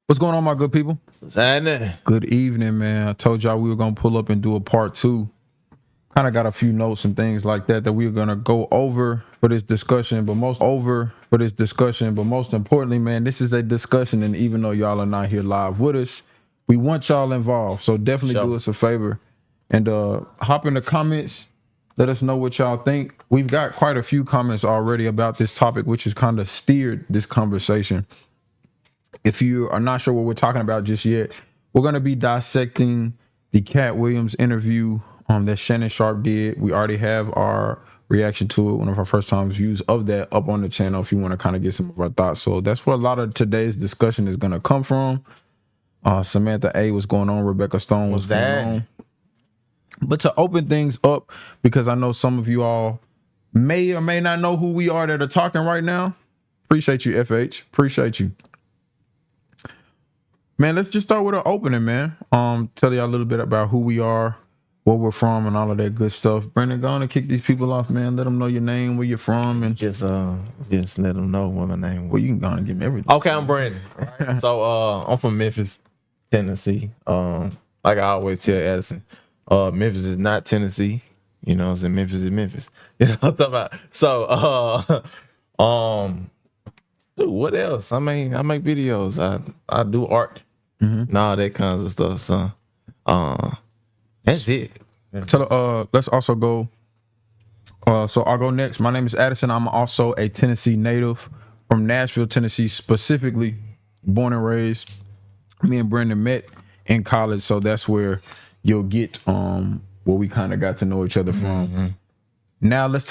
What's going on, my good people? What's happening? Good evening, man. I told y'all we were going to pull up and do a part 2. Kind of got a few notes and things like that we were going to go over for this discussion, but most importantly, man, this is a discussion, and even though y'all are not here live with us, we want y'all involved. So definitely do us a favor and hop in the comments. Let us know what y'all think. We've got quite a few comments already about this topic, which has kind of steered this conversation. If you are not sure what we're talking about just yet, we're going to be dissecting the Katt Williams interview that Shannon Sharp did. We already have our reaction to it, one of our first time views of that up on the channel if you want to kind of get some of our thoughts. So that's where a lot of today's discussion is going to come from. Samantha A, what's going on? Rebecca Stone, what's going on? But to open things up, because I know some of you all may or may not know who we are that are talking right now. Appreciate you, FH. Appreciate you. Man, let's just start with an opening, man. Tell you a little bit about who we are, where we're from, and all of that good stuff. Brandon, go on and kick these people off, man. Let them know your name, where you're from, and just let them know what my name was. Well, you can go on and give me everything. Okay, I'm Brandon. Right? So I'm from Memphis, Tennessee. Like I always tell Addison, Memphis is not Tennessee. You know what I'm saying? Memphis is Memphis. You know what I'm talking about? So dude, what else? I make videos. I do art. And all that kinds of stuff. So that's it. Let's also go. So I'll go next. My name is Addison. I'm also a Tennessee native from Nashville, Tennessee, specifically born and raised. Me and Brandon met in college, so that's where you'll get where we kind of got to know each other from. Now let's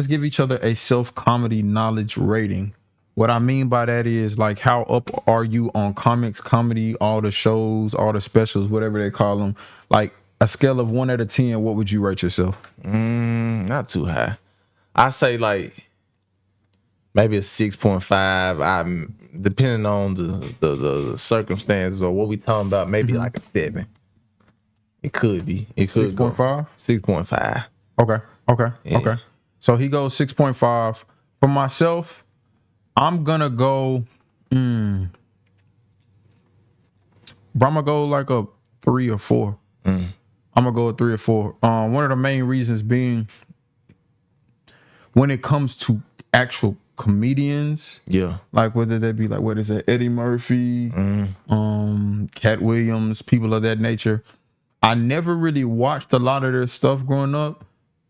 give each other a self-comedy knowledge rating. What I mean by that is, like, how up are you on comics, comedy, all the shows, all the specials, whatever they call them? Like, a scale of 1 out of 10, what would you rate yourself? Not too high. I say like maybe a 6.5. I'm depending on the circumstances or what we talking about. Maybe like a 7. It could be. It could 6.5. 6.5. Okay. So he goes 6.5. For myself, I'm gonna go. I'm gonna go like a 3 or 4. I'm gonna go a 3 or 4. One of the main reasons being, when it comes to actual comedians, like whether they be like, what is it, Eddie Murphy, Katt Williams, people of that nature, I never really watched a lot of their stuff growing up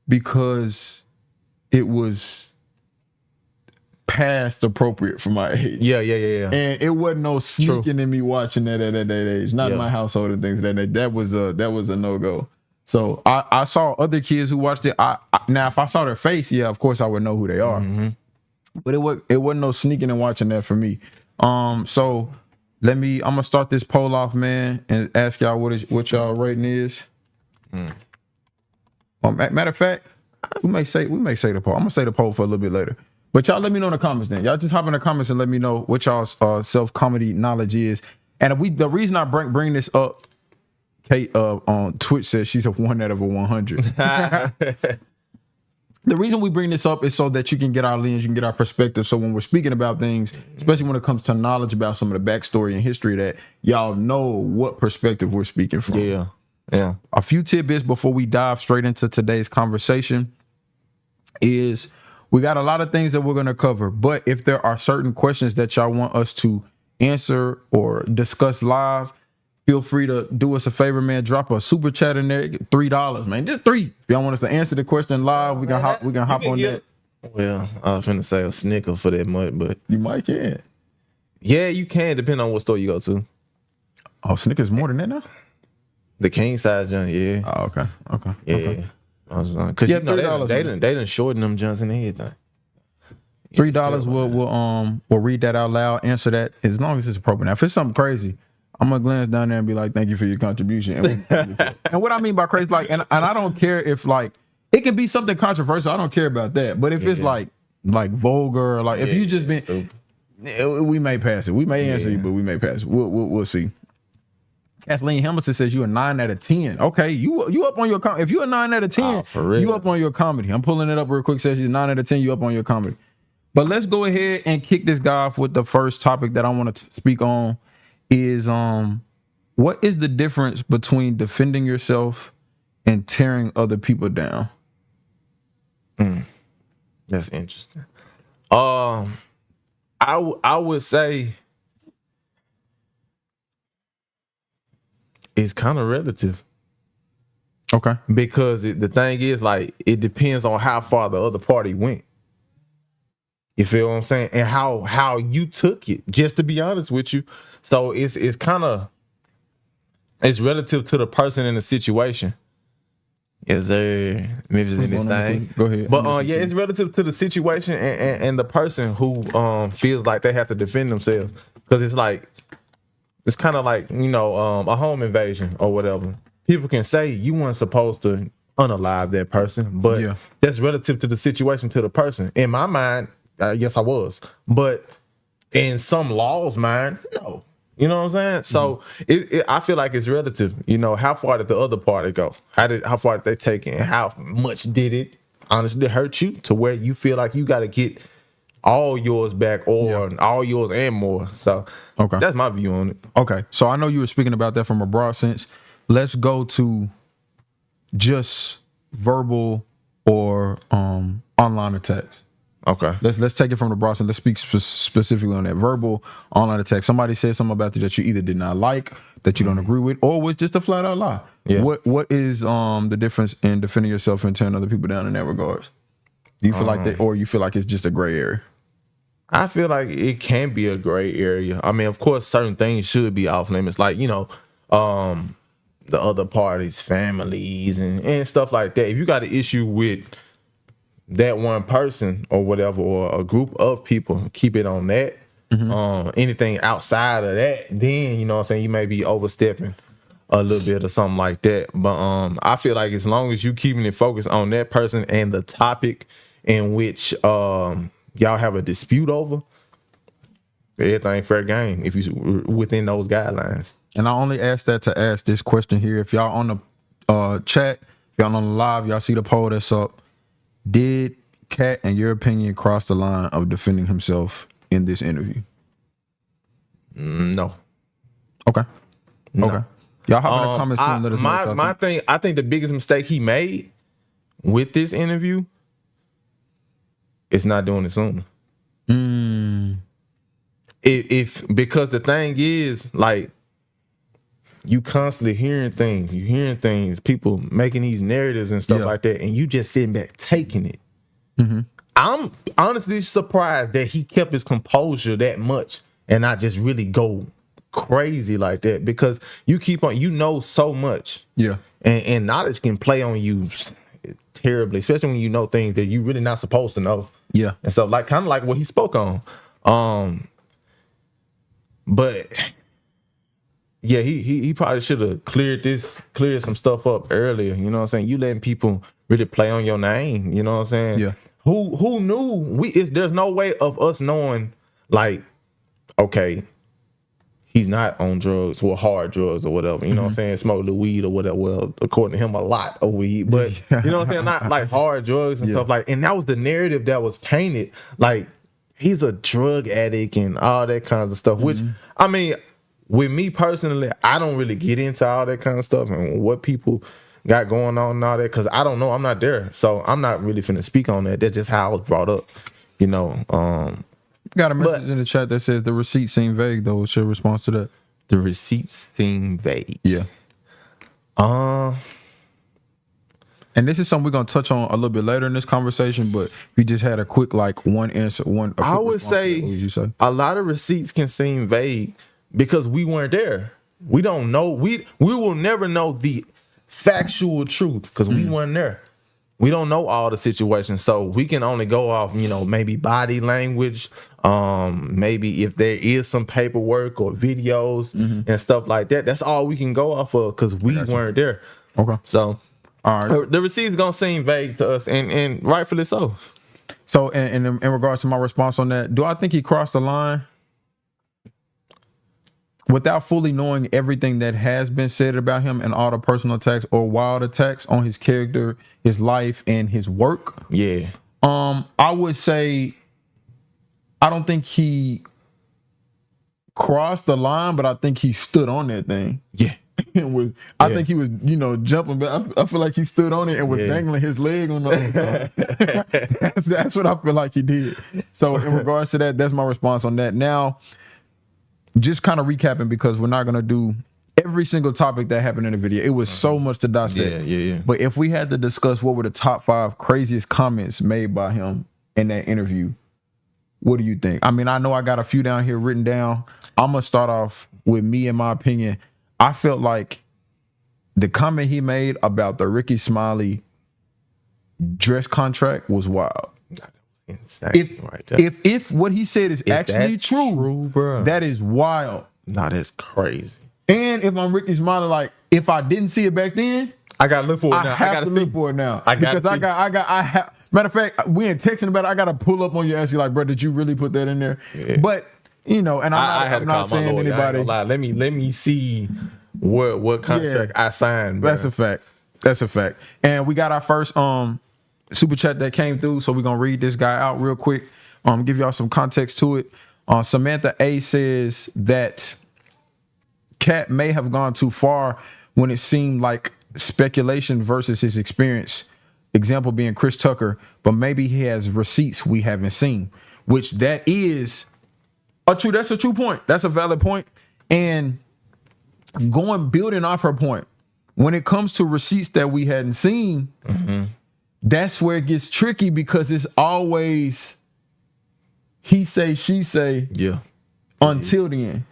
because it was past appropriate for my age. Yeah. And it wasn't no sneaking in me watching that at that age. Not in my household and things like that. That was a no-go. So I saw other kids who watched it. Now if I saw their face, of course I would know who they are. But it wasn't no sneaking and watching that for me. So I'm gonna start this poll off, man, and ask y'all what y'all rating is. Matter of fact, we may say the poll. I'm gonna say the poll for a little bit later. But y'all let me know in the comments then. Y'all just hop in the comments and let me know what y'all's self-comedy knowledge is. And the reason I bring this up, Kate on Twitch says she's a 1 out of a 100. The reason we bring this up is so that you can get our lens, you can get our perspective. So when we're speaking about things, especially when it comes to knowledge about some of the backstory and history, that y'all know what perspective we're speaking from. Yeah. A few tidbits before we dive straight into today's conversation is, we got a lot of things that we're going to cover, but if there are certain questions that y'all want us to answer or discuss live, feel free to do us a favor, man. Drop a super chat in there. $3, man. Just 3. If y'all want us to answer the question live, we can hop on that. Well, I was finna say a snicker for that much, but you might can. Yeah, you can, depending on what store you go to. Oh, Snickers more than that now? The king size junk, yeah. Oh, okay. Yeah. Okay. Because $3, they done shorten them junks and everything. $3 we'll read that out loud, answer that as long as it's appropriate. Now, if it's something crazy, I'm gonna glance down there and be like, thank you for your contribution. And what I mean by crazy, like, and I don't care if, like, it can be something controversial. I don't care about that. But if it's like vulgar, like if you just been, we may pass it. We may answer you, but we may pass it. We'll see. Kathleen Hamilton says you're a 9 out of 10. Okay, you up on your comedy. If you're a 9 out of 10, you up on your comedy. I'm pulling it up real quick. Says you're 9 out of 10. You up on your comedy. But let's go ahead and kick this guy off with the first topic that I want to speak on. is what is the difference between defending yourself and tearing other people down? That's interesting. I would say it's kind of relative. Okay. Because the thing is, like, it depends on how far the other party went. You feel what I'm saying? And how you took it, just to be honest with you. So it's kind of, it's relative to the person in the situation. Is there maybe anything? Go ahead. But yeah, it's relative to the situation and the person who feels like they have to defend themselves. Because it's like, it's kind of like, you know, a home invasion or whatever. People can say you weren't supposed to unalive that person, but that's relative to the situation, to the person. In my mind, yes, I was. But in some laws' mind, no. You know what I'm saying? So I feel like it's relative. You know, how far did the other party go? How far did they take it? And how much did it honestly hurt you to where you feel like you got to get all yours back or all yours and more? So that's my view on it. Okay. So I know you were speaking about that from a broad sense. Let's go to just verbal or online attacks. Okay. Let's take it from the broad sense. Let's speak specifically on that. Verbal, online attack. Somebody said something about you that you either did not like, that you don't agree with, or was just a flat out lie. Yeah. What is the difference in defending yourself and tearing other people down in that regards? Do you feel like that, or you feel like it's just a gray area? I feel like it can be a gray area. I mean, of course, certain things should be off limits, like, you know, the other parties, families, and stuff like that. If you got an issue with that one person or whatever, or a group of people, keep it on that. Anything outside of that, then, you know what I'm saying, you may be overstepping a little bit or something like that. But I feel like as long as you keeping it focused on that person and the topic in which y'all have a dispute over, everything fair game if you within those guidelines. And I only ask that to ask this question here. If y'all on the chat, if y'all on the live, y'all see the poll that's up. Did Katt, in your opinion, cross the line of defending himself in this interview? No. Okay. No. Okay. Y'all hop in the comments too and let us know. My thing, I think the biggest mistake he made with this interview is not doing it sooner. If because the thing is, like, you constantly hearing things, people making these narratives and stuff like that, and you just sitting back taking it. I'm honestly surprised that he kept his composure that much and not just really go crazy like that, because you keep on, you know, so much. Yeah. And knowledge can play on you terribly, especially when you know things that you really not supposed to know. Yeah. And so, like, kind of like what he spoke on. But yeah, he probably should have cleared some stuff up earlier. You know what I'm saying? You letting people really play on your name. You know what I'm saying? Yeah. Who knew? There's no way of us knowing, like, okay, he's not on drugs or hard drugs or whatever. You know what I'm saying? Smoke a little weed or whatever. Well, according to him, a lot of weed. But you know what I'm saying? Not like hard drugs and stuff like. And that was the narrative that was painted. Like, he's a drug addict and all that kinds of stuff. Which, I mean, with me personally, I don't really get into all that kind of stuff and what people got going on and all that, because I don't know. I'm not there. So I'm not really finna speak on that. That's just how I was brought up, you know. Got a message in the chat that says the receipts seem vague, though. What's your response to that? The receipts seem vague. Yeah. And this is something we're gonna touch on a little bit later in this conversation, but we just had a quick, like, one answer. I would say, what would you say? A lot of receipts can seem vague because we weren't there. We don't know. We will never know the factual truth because we weren't there. We don't know all the situations, so we can only go off, you know, maybe body language, maybe if there is some paperwork or videos and stuff like that. That's all we can go off of because we weren't there. Okay. So, all right, the receipts gonna seem vague to us, and rightfully so. So, in regards to my response on that, do I think he crossed the line? Without fully knowing everything that has been said about him and all the personal attacks or wild attacks on his character, his life, and his work. Yeah. I would say I don't think he crossed the line, but I think he stood on that thing. Yeah. I think he was, jumping, but I feel like he stood on it and was dangling his leg on the that's what I feel like he did. So in regards to that, that's my response on that. Now, just kind of recapping, because we're not going to do every single topic that happened in the video. It was so much to dissect. Yeah. But if we had to discuss what were the top 5 craziest comments made by him in that interview, what do you think? I mean, I know I got a few down here written down. I'm going to start off with me, in my opinion. I felt like the comment he made about the Ricky Smiley dress contract was wild. If what he said is actually true, bro, that is wild. Nah, that's crazy. And if I'm Ricky Smiley, like, if I didn't see it back then, I gotta look for it now. I have to look for it now. Matter of fact, we ain't texting about it. I gotta pull up on you and ask you, like, bro, did you really put that in there? Yeah. But and I'm not saying anybody. Let me see what contract I signed. Bro. That's a fact. And we got our first super chat that came through, so we're gonna read this guy out real quick. Give y'all some context to it. Samantha A says that Katt may have gone too far when it seemed like speculation versus his experience. Example being Chris Tucker, but maybe he has receipts we haven't seen, which that is that's a true point. That's a valid point. And building off her point, when it comes to receipts that we hadn't seen, that's where it gets tricky, because it's always he say, she say, until the end.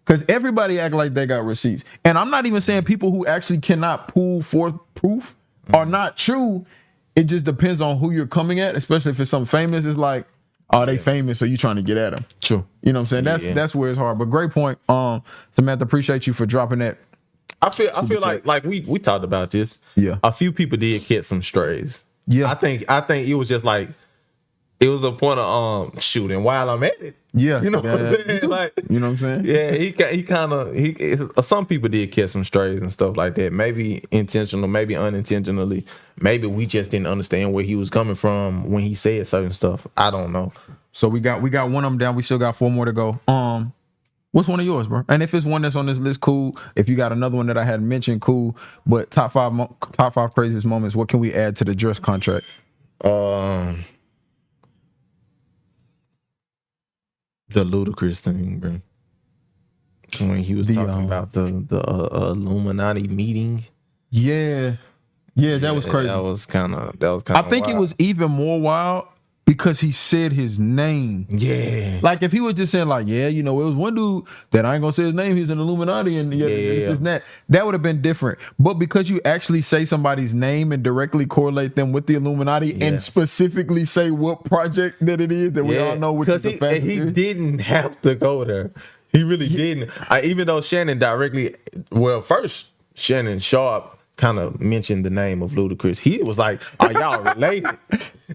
Because everybody act like they got receipts. And I'm not even saying people who actually cannot pull forth proof are not true. It just depends on who you're coming at, especially if it's something famous. It's like, oh, they famous, so you trying to get at them. True. You know what I'm saying? That's where it's hard. But great point. Samantha, appreciate you for dropping that. I feel like we talked about this. Yeah. A few people did catch some strays. Yeah. I think it was just like, it was a point of shooting while I'm at it. Yeah. You know what I'm saying? Like, you know what I'm saying? Yeah, he kind of some people did catch some strays and stuff like that. Maybe intentional, maybe unintentionally. Maybe we just didn't understand where he was coming from when he said certain stuff. I don't know. So we got one of them down. We still got 4 more to go. What's one of yours, bro? And if it's one that's on this list, cool. If you got another one that I hadn't mentioned, cool. But top five craziest moments. What can we add to the dress contract? The ludicrous thing, bro. When he was talking about the Illuminati meeting. Yeah, that was crazy. That was kind of. I think wild. It was even more wild because he said his name. Yeah. Like if he was just saying like, it was one dude that I ain't gonna say his name. He's an Illuminati and this and that. That would have been different. But because you actually say somebody's name and directly correlate them with the Illuminati and specifically say what project that it is that we all know, which is the fact. He didn't have to go there. He really didn't. Even though Shannon first Shannon Sharp kind of mentioned the name of Ludacris. He was like, are y'all related?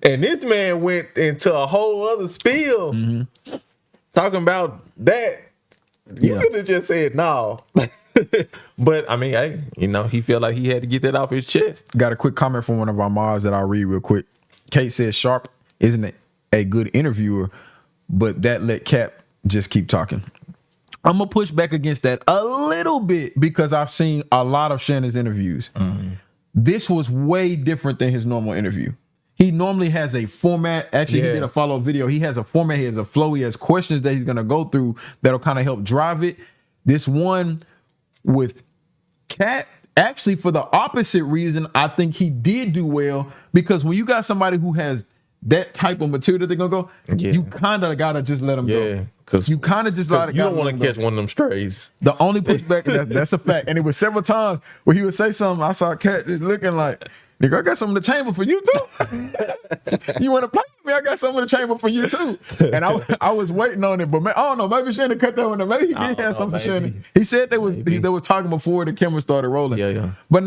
And this man went into a whole other spiel talking about that. You could have just said no. But I mean, hey, he felt like he had to get that off his chest. Got a quick comment from one of our mods that I'll read real quick. Kate says Sharp isn't a good interviewer, but that let Katt just keep talking. I'm going to push back against that a little bit because I've seen a lot of Shannon's interviews. This was way different than his normal interview. He normally has a format. Actually, he did a follow-up video. He has a format. He has a flow. He has questions that he's going to go through that'll kind of help drive it. This one with Katt, actually, for the opposite reason, I think he did do well because when you got somebody who has that type of material that they're going to go, you kind of got to just let them go. Because you kind of just you don't want to catch one of them strays. The only pushback, that's a fact. And it was several times where he would say something, I saw Katt looking like, nigga, I got something in the chamber for you too. You want to play with me? I got something in the chamber for you too. And I was waiting on it, but man, I don't know. Maybe Shannon cut that one. Maybe he did have something for Shannon. He said they was talking before the camera started rolling. Yeah. But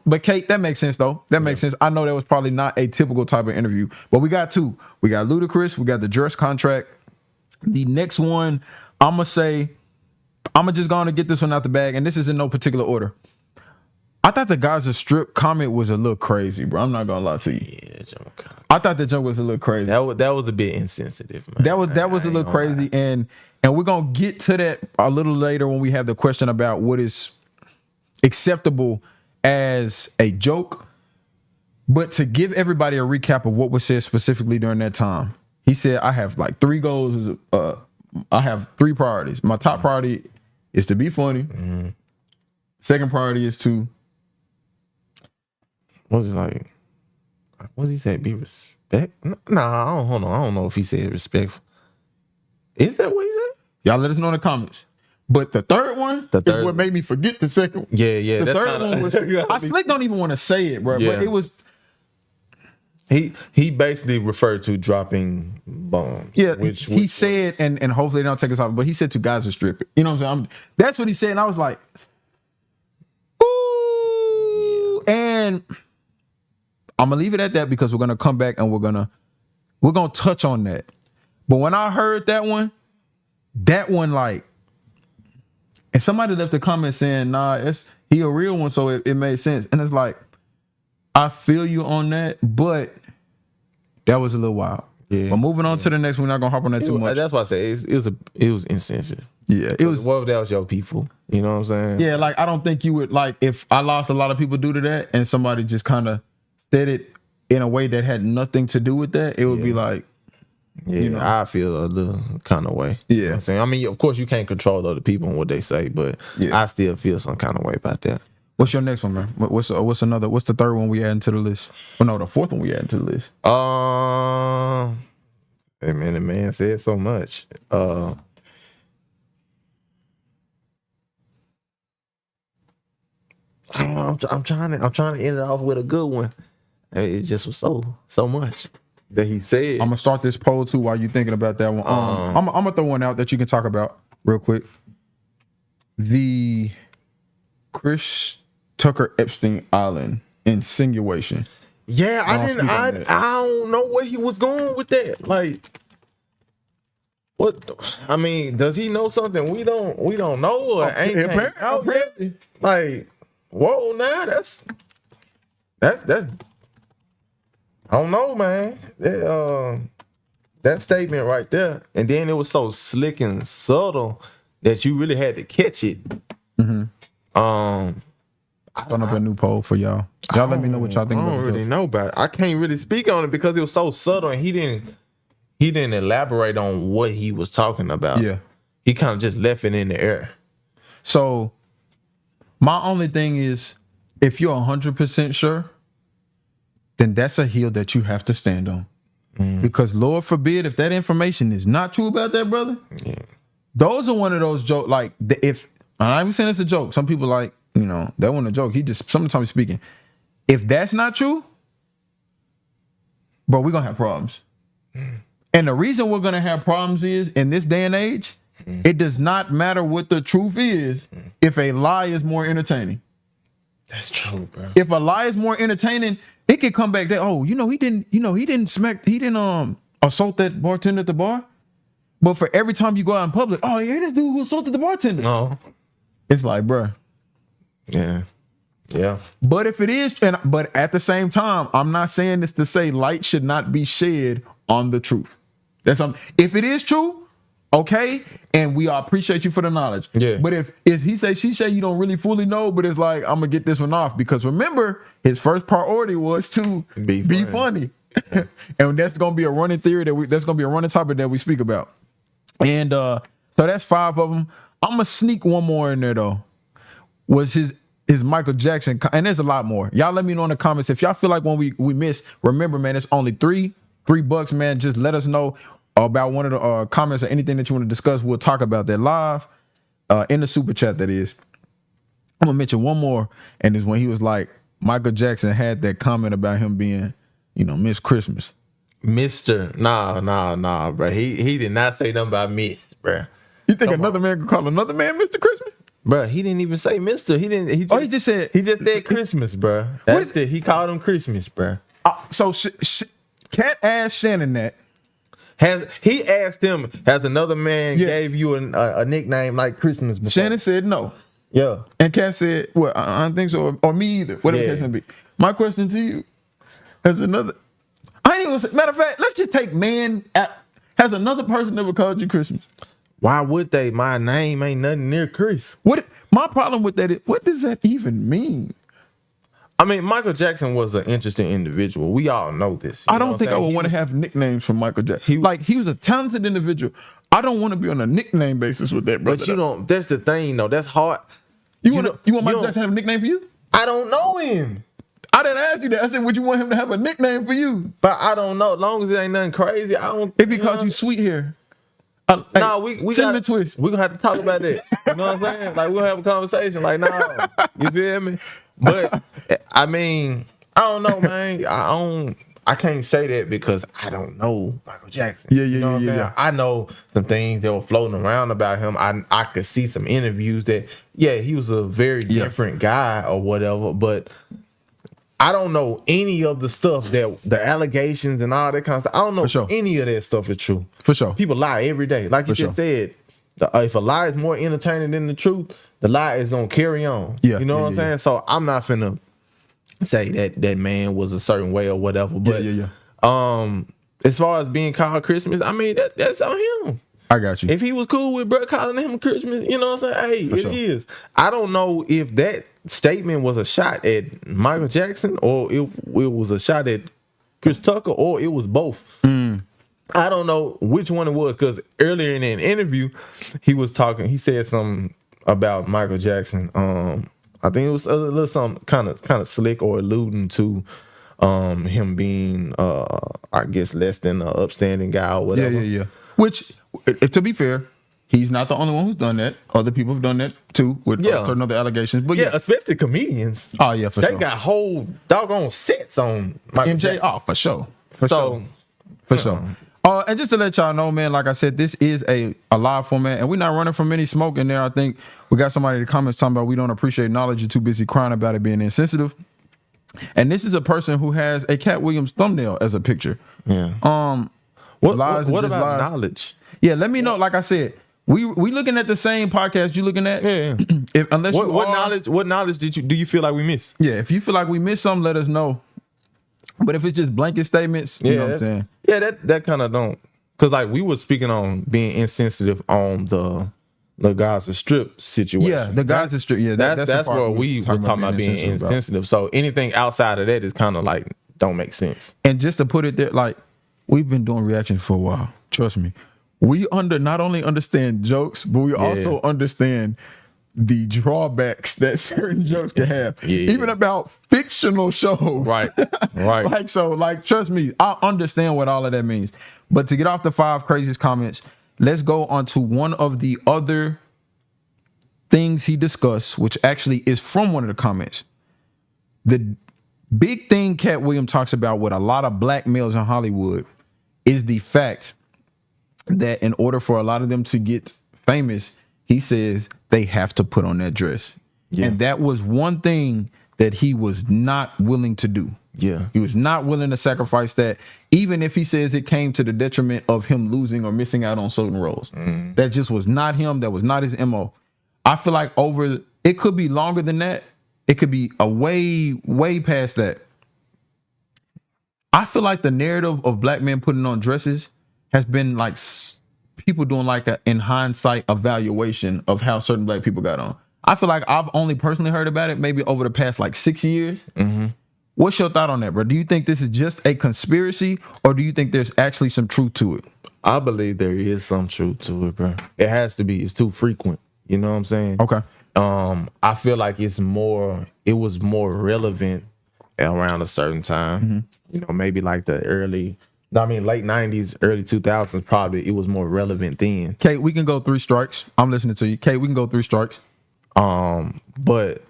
but Kate, that makes sense though. That makes sense. I know that was probably not a typical type of interview, but we got 2. We got Ludacris. We got the dress contract. The next one, I'm just going to get this one out the bag, and this is in no particular order. I thought the Gaza Strip comment was a little crazy, bro. I'm not going to lie to you. Yeah, I thought the joke was a little crazy. That was a bit insensitive, man. That was a little crazy, and And we're going to get to that a little later when we have the question about what is acceptable as a joke. But to give everybody a recap of what was said specifically during that time, he said, I have like 3 goals. I have 3 priorities. My top priority is to be funny. Mm-hmm. Second priority is to... What's it like? What does he say? Be respect? Nah, hold on. I don't know if he said respectful. Is that what he said? Y'all let us know in the comments. But the third one is what made me forget the second one. Yeah. The third one was... I slick don't even want to say it, bro. Yeah. But it was... He basically referred to dropping bombs. Yeah, which he said, and hopefully they don't take us off, but he said to guys are stripping. You know what I'm saying? That's what he said, and I was like, ooh. Yeah. And I'm gonna leave it at that because we're gonna come back and we're gonna touch on that. But when I heard that one like, and somebody left a comment saying, nah, he a real one, so it made sense. And it's like, I feel you on that, but that was a little wild. Yeah. But moving on to the next one, we're not gonna hop on that too much. That's why I say it was insensitive. Yeah, it was. What if that was your people? You know what I'm saying? Yeah, like I don't think you would like if I lost a lot of people due to that, and somebody just kind of said it in a way that had nothing to do with that. It would be like, yeah, you know, I feel a little kind of way. Yeah, you know what I'm saying. I mean, of course, you can't control other people and what they say, but I still feel some kind of way about that. What's your next one, man? What's the third one we add into the list? Well, no, the fourth one we add into the list. Hey man, the man said so much. I'm trying to end it off with a good one. It just was so much that he said. I'm gonna start this poll too while you're thinking about that one. I'm gonna throw one out that you can talk about real quick. The Chris Tucker Epstein Island insinuation. Yeah, I don't know where he was going with that. Like, what? I mean, does he know something we don't know? Or apparently. Like, whoa, nah, that's I don't know, man. That statement right there, and then it was so slick and subtle that you really had to catch it. Mm-hmm. Throwing up a new poll for y'all. Y'all let me know what y'all think about it. I don't really know about it. I can't really speak on it because it was so subtle and he didn't elaborate on what he was talking about. Yeah. He kind of just left it in the air. So my only thing is, if you're 100% sure, then that's a hill that you have to stand on. Because Lord forbid if that information is not true about that brother, those are one of those jokes. Like, if I'm even saying it's a joke, some people like, you know, that wasn't a joke. He just sometimes speaking. If that's not true, bro, we're gonna have problems. And the reason we're gonna have problems is in this day and age, it does not matter what the truth is if a lie is more entertaining. That's true, bro. If a lie is more entertaining, it could come back that, he didn't assault that bartender at the bar. But for every time you go out in public, this dude who assaulted the bartender. No. It's like, bro. Yeah. But if it is, but at the same time, I'm not saying this to say light should not be shed on the truth. If it is true, okay, and we appreciate you for the knowledge. Yeah. But if he say, she say, you don't really fully know, but it's like, I'm gonna get this one off because remember, his first priority was to be funny. And that's gonna be a running theory that's gonna be a running topic that we speak about. And so that's 5 of them. I'm gonna sneak one more in there though. Was his Michael Jackson, and there's a lot more. Y'all let me know in the comments if y'all feel like when we miss. Remember, man, it's only $3, man. Just let us know about one of the comments or anything that you want to discuss. We'll talk about that live in the super chat. That is, I'm gonna mention one more, and is when he was like, Michael Jackson had that comment about him being, Miss Christmas. Mr. Nah, bro. He did not say nothing about Miss, bro. You think another man could call another man Mr. Christmas? Bro, he didn't even say Mister. He just said Christmas, bro. That's it. He called him Christmas, bro. So Katt asked Shannon that. He asked him, has another man gave you a nickname like Christmas before? Shannon said no. Yeah. And Katt said, well, I don't think so, or me either. Whatever the case may be. My question to you, has another, I ain't even gonna say, matter of fact, let's just take has another person ever called you Christmas? Why would they? My name ain't nothing near Chris. What my problem with that is, what does that even mean? I mean, Michael Jackson was an interesting individual. We all know this. I don't think I would want to have nicknames from Michael Jackson. He was a talented individual. I don't want to be on a nickname basis with that, brother. But you don't. That's the thing, though. That's hard. You want Michael Jackson to have a nickname for you? I don't know him. I didn't ask you that. I said, would you want him to have a nickname for you? But I don't know. As long as it ain't nothing crazy, I don't. If he called you Sweet Hair. No, we got twist. We're gonna have to talk about that. You know what I'm saying? Like, we'll have a conversation. Like, no, you feel me? But I mean, I don't know, man. I can't say that because I don't know Michael Jackson. Yeah. I know some things that were floating around about him. I could see some interviews that, he was a very different guy or whatever, but I don't know any of the stuff that the allegations and all that kind of stuff. I don't know if any of that stuff is true. For sure. People lie every day. Like you just said, if a lie is more entertaining than the truth, the lie is going to carry on. Yeah. You know what I'm saying? So I'm not finna say that man was a certain way or whatever. But as far as being called Christmas, I mean, that's on him. I got you. If he was cool with Brett calling him Christmas, you know what I'm saying? Hey, it is. I don't know if that statement was a shot at Michael Jackson or if it was a shot at Chris Tucker or it was both. I don't know which one it was because earlier in an interview, he said something about Michael Jackson. I think it was a little something kind of slick or alluding to him being, I guess, less than an upstanding guy or whatever. Yeah. Which, to be fair, he's not the only one who's done that. Other people have done that too with certain other allegations. But especially comedians. Oh yeah, for sure. They got whole doggone sets on Michael MJ. Jackson. Oh, for sure. For sure. And just to let y'all know, man, like I said, this is a live format, and we're not running from any smoke in there. I think we got somebody in the comments talking about we don't appreciate knowledge. You're too busy crying about it being insensitive. And this is a person who has a Katt Williams thumbnail as a picture. Yeah. What about knowledge? Yeah, let me know. Like I said, we looking at the same podcast you looking at. Yeah. What knowledge do you feel like we missed? Yeah, if you feel like we missed something, let us know. But if it's just blanket statements, you know what I'm saying? Yeah, that kind of don't. Because like we were speaking on being insensitive on the Gaza Strip situation. Yeah, the Gaza Strip. Yeah, that's where we were talking about being insensitive. So anything outside of that is kind of like don't make sense. And just to put it there, like we've been doing reactions for a while. Trust me. We not only understand jokes, but we also understand the drawbacks that certain jokes can have, even about fictional shows. Right. Trust me, I understand what all of that means. But to get off the 5 craziest comments, let's go on to one of the other things he discussed, which actually is from one of the comments. The big thing Katt Williams talks about with a lot of black males in Hollywood is the fact that in order for a lot of them to get famous, he says they have to put on that dress. Yeah. And that was one thing that he was not willing to do. Yeah. He was not willing to sacrifice that, even if he says it came to the detriment of him losing or missing out on certain roles. That just was not him. That was not his MO. I feel like it could be longer than that. It could be a way past that. I feel like the narrative of black men putting on dresses has been like people doing like in hindsight evaluation of how certain black people got on. I feel like I've only personally heard about it maybe over the past like 6 years. What's your thought on that, bro? Do you think this is just a conspiracy or do you think there's actually some truth to it? I believe there is some truth to it, bro. It has to be. It's too frequent. You know what I'm saying? Okay. I feel like it was more relevant around a certain time. You know, maybe like late 90s, early 2000s, probably it was more relevant then. Kate, we can go 3 strikes. I'm listening to you. Kate, we can go 3 strikes. But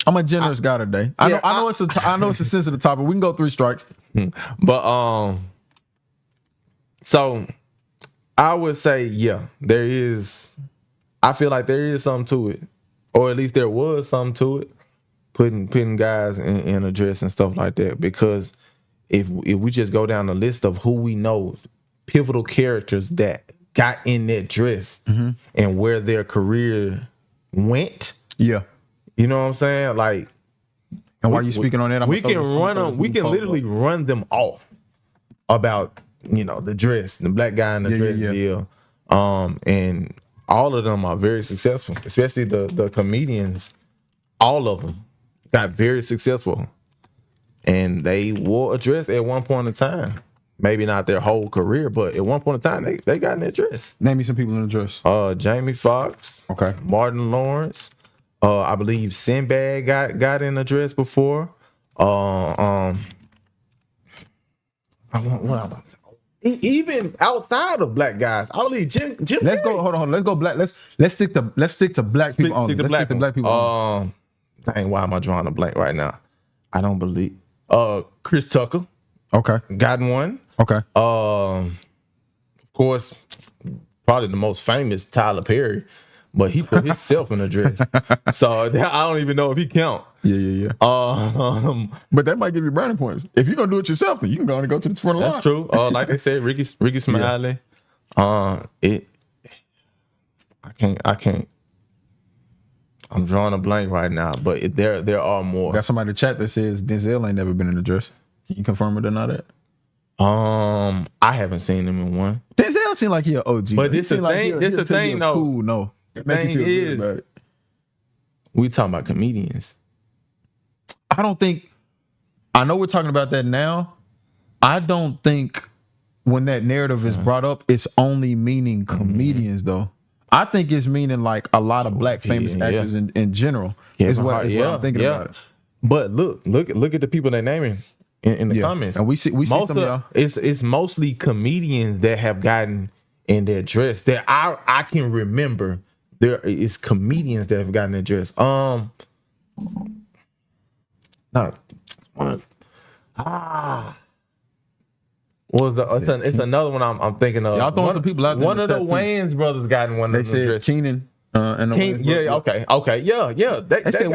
I'm a generous guy today. I know it's a sensitive topic. We can go 3 strikes. But so I would say, there is. I feel like there is something to it, or at least there was something to it. Putting guys in a dress and stuff like that, because if we just go down the list of who we know, pivotal characters that got in that dress and where their career went. Yeah. You know what I'm saying? Like, and while you speaking on that, we can run them. We can literally run them off about the dress, the black guy in the dress deal. And all of them are very successful, especially the comedians. All of them got very successful, and they wore a dress at one point in time. Maybe not their whole career, but at one point in time, they got in their dress. Name me some people in the dress. Jamie Foxx. Okay. Martin Lawrence. I believe Sinbad got in a dress before. What I about to say? Even outside of black guys, I believe Jim. Let's go. Hold on. Let's go black. Let's stick to black people only. Let's stick to black people only. Dang, why am I drawing a blank right now? I don't believe. Chris Tucker. Okay. Got one. Okay. Of course, probably the most famous, Tyler Perry, but he put himself in a dress, so I don't even know if he count. Yeah. But that might give you brownie points. If you're gonna do it yourself, then you can go and go to the front of the line. That's true. Like they said, Ricky Smiley. I can't. I'm drawing a blank right now, but there are more. Got somebody in the chat that says Denzel ain't never been in a dress. Can you confirm or deny that? I haven't seen him in one. Denzel seemed like he an OG. But this the thing. This the thing, though. Cool, no. The thing is, we talking about comedians. I don't think. I know we're talking about that now. I don't think when that narrative is brought up, it's only meaning comedians though. I think it's meaning like a lot of black famous actors in general. Is what I'm thinking about it. But look at the people they're naming in the comments. And we see some of y'all. It's mostly comedians that have gotten in their dress. That I can remember. There is comedians that have gotten their dress. It's another one I'm thinking of. Y'all throwing some people out there. One of the Wayans brothers got in one of the dress. Keenan. And okay. Yeah. They said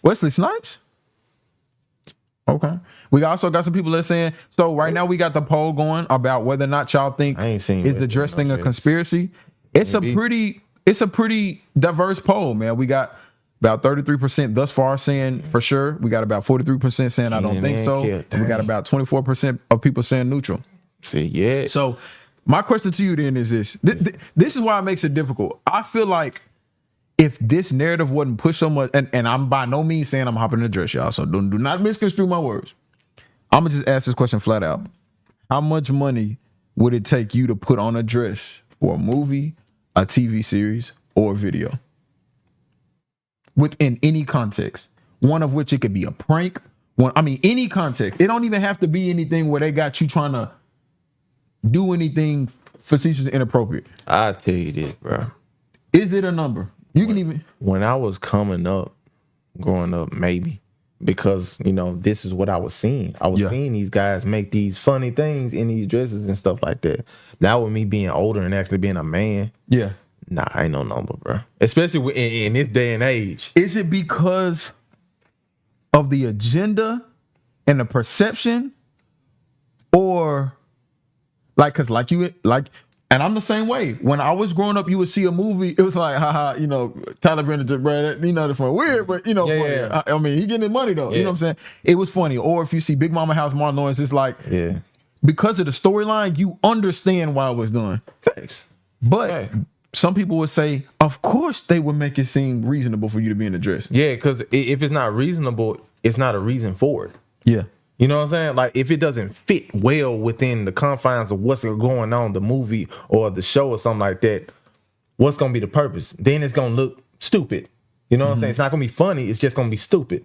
Wesley Snipes. Okay. We also got some people that are saying, so right now we got the poll going about whether or not y'all think is the dress thing a conspiracy. It's a pretty diverse poll, man. We got about 33% thus far saying for sure. We got about 43% saying I don't think so. And we got about 24% of people saying neutral. See, yeah. So my question to you then is this. This is why it makes it difficult. I feel like if this narrative wasn't pushed so much, and I'm by no means saying I'm hopping in the dress, y'all, so do not misconstrue my words. I'm going to just ask this question flat out. How much money would it take you to put on a dress for a movie, a TV series, or a video? Within any context. One of which it could be a prank. Any context. It don't even have to be anything where they got you trying to do anything facetious and inappropriate. I'll tell you this, bro. Is it a number? When I was growing up, maybe. Because, this is what I was seeing. I was seeing these guys make these funny things in these dresses and stuff like that. Now with me being older and actually being a man. Yeah. Nah, ain't no number, bro. Especially in this day and age. Is it because of the agenda and the perception? Or and I'm the same way. When I was growing up, you would see a movie, it was like, Tyler Brennan, Brad, for weird, but funny. I mean, he getting his money though. You know what I'm saying? It was funny. Or if you see Big Mama House, Martin Lawrence, it's like, because of the storyline, you understand why it was done. Thanks. But some people would say, of course they would make it seem reasonable for you to be in a dress. Yeah, because if it's not reasonable, it's not a reason for it. Yeah. You know what I'm saying? Like, if it doesn't fit well within the confines of what's going on, the movie or the show or something like that, what's going to be the purpose? Then it's going to look stupid. You know what I'm saying? It's not going to be funny. It's just going to be stupid.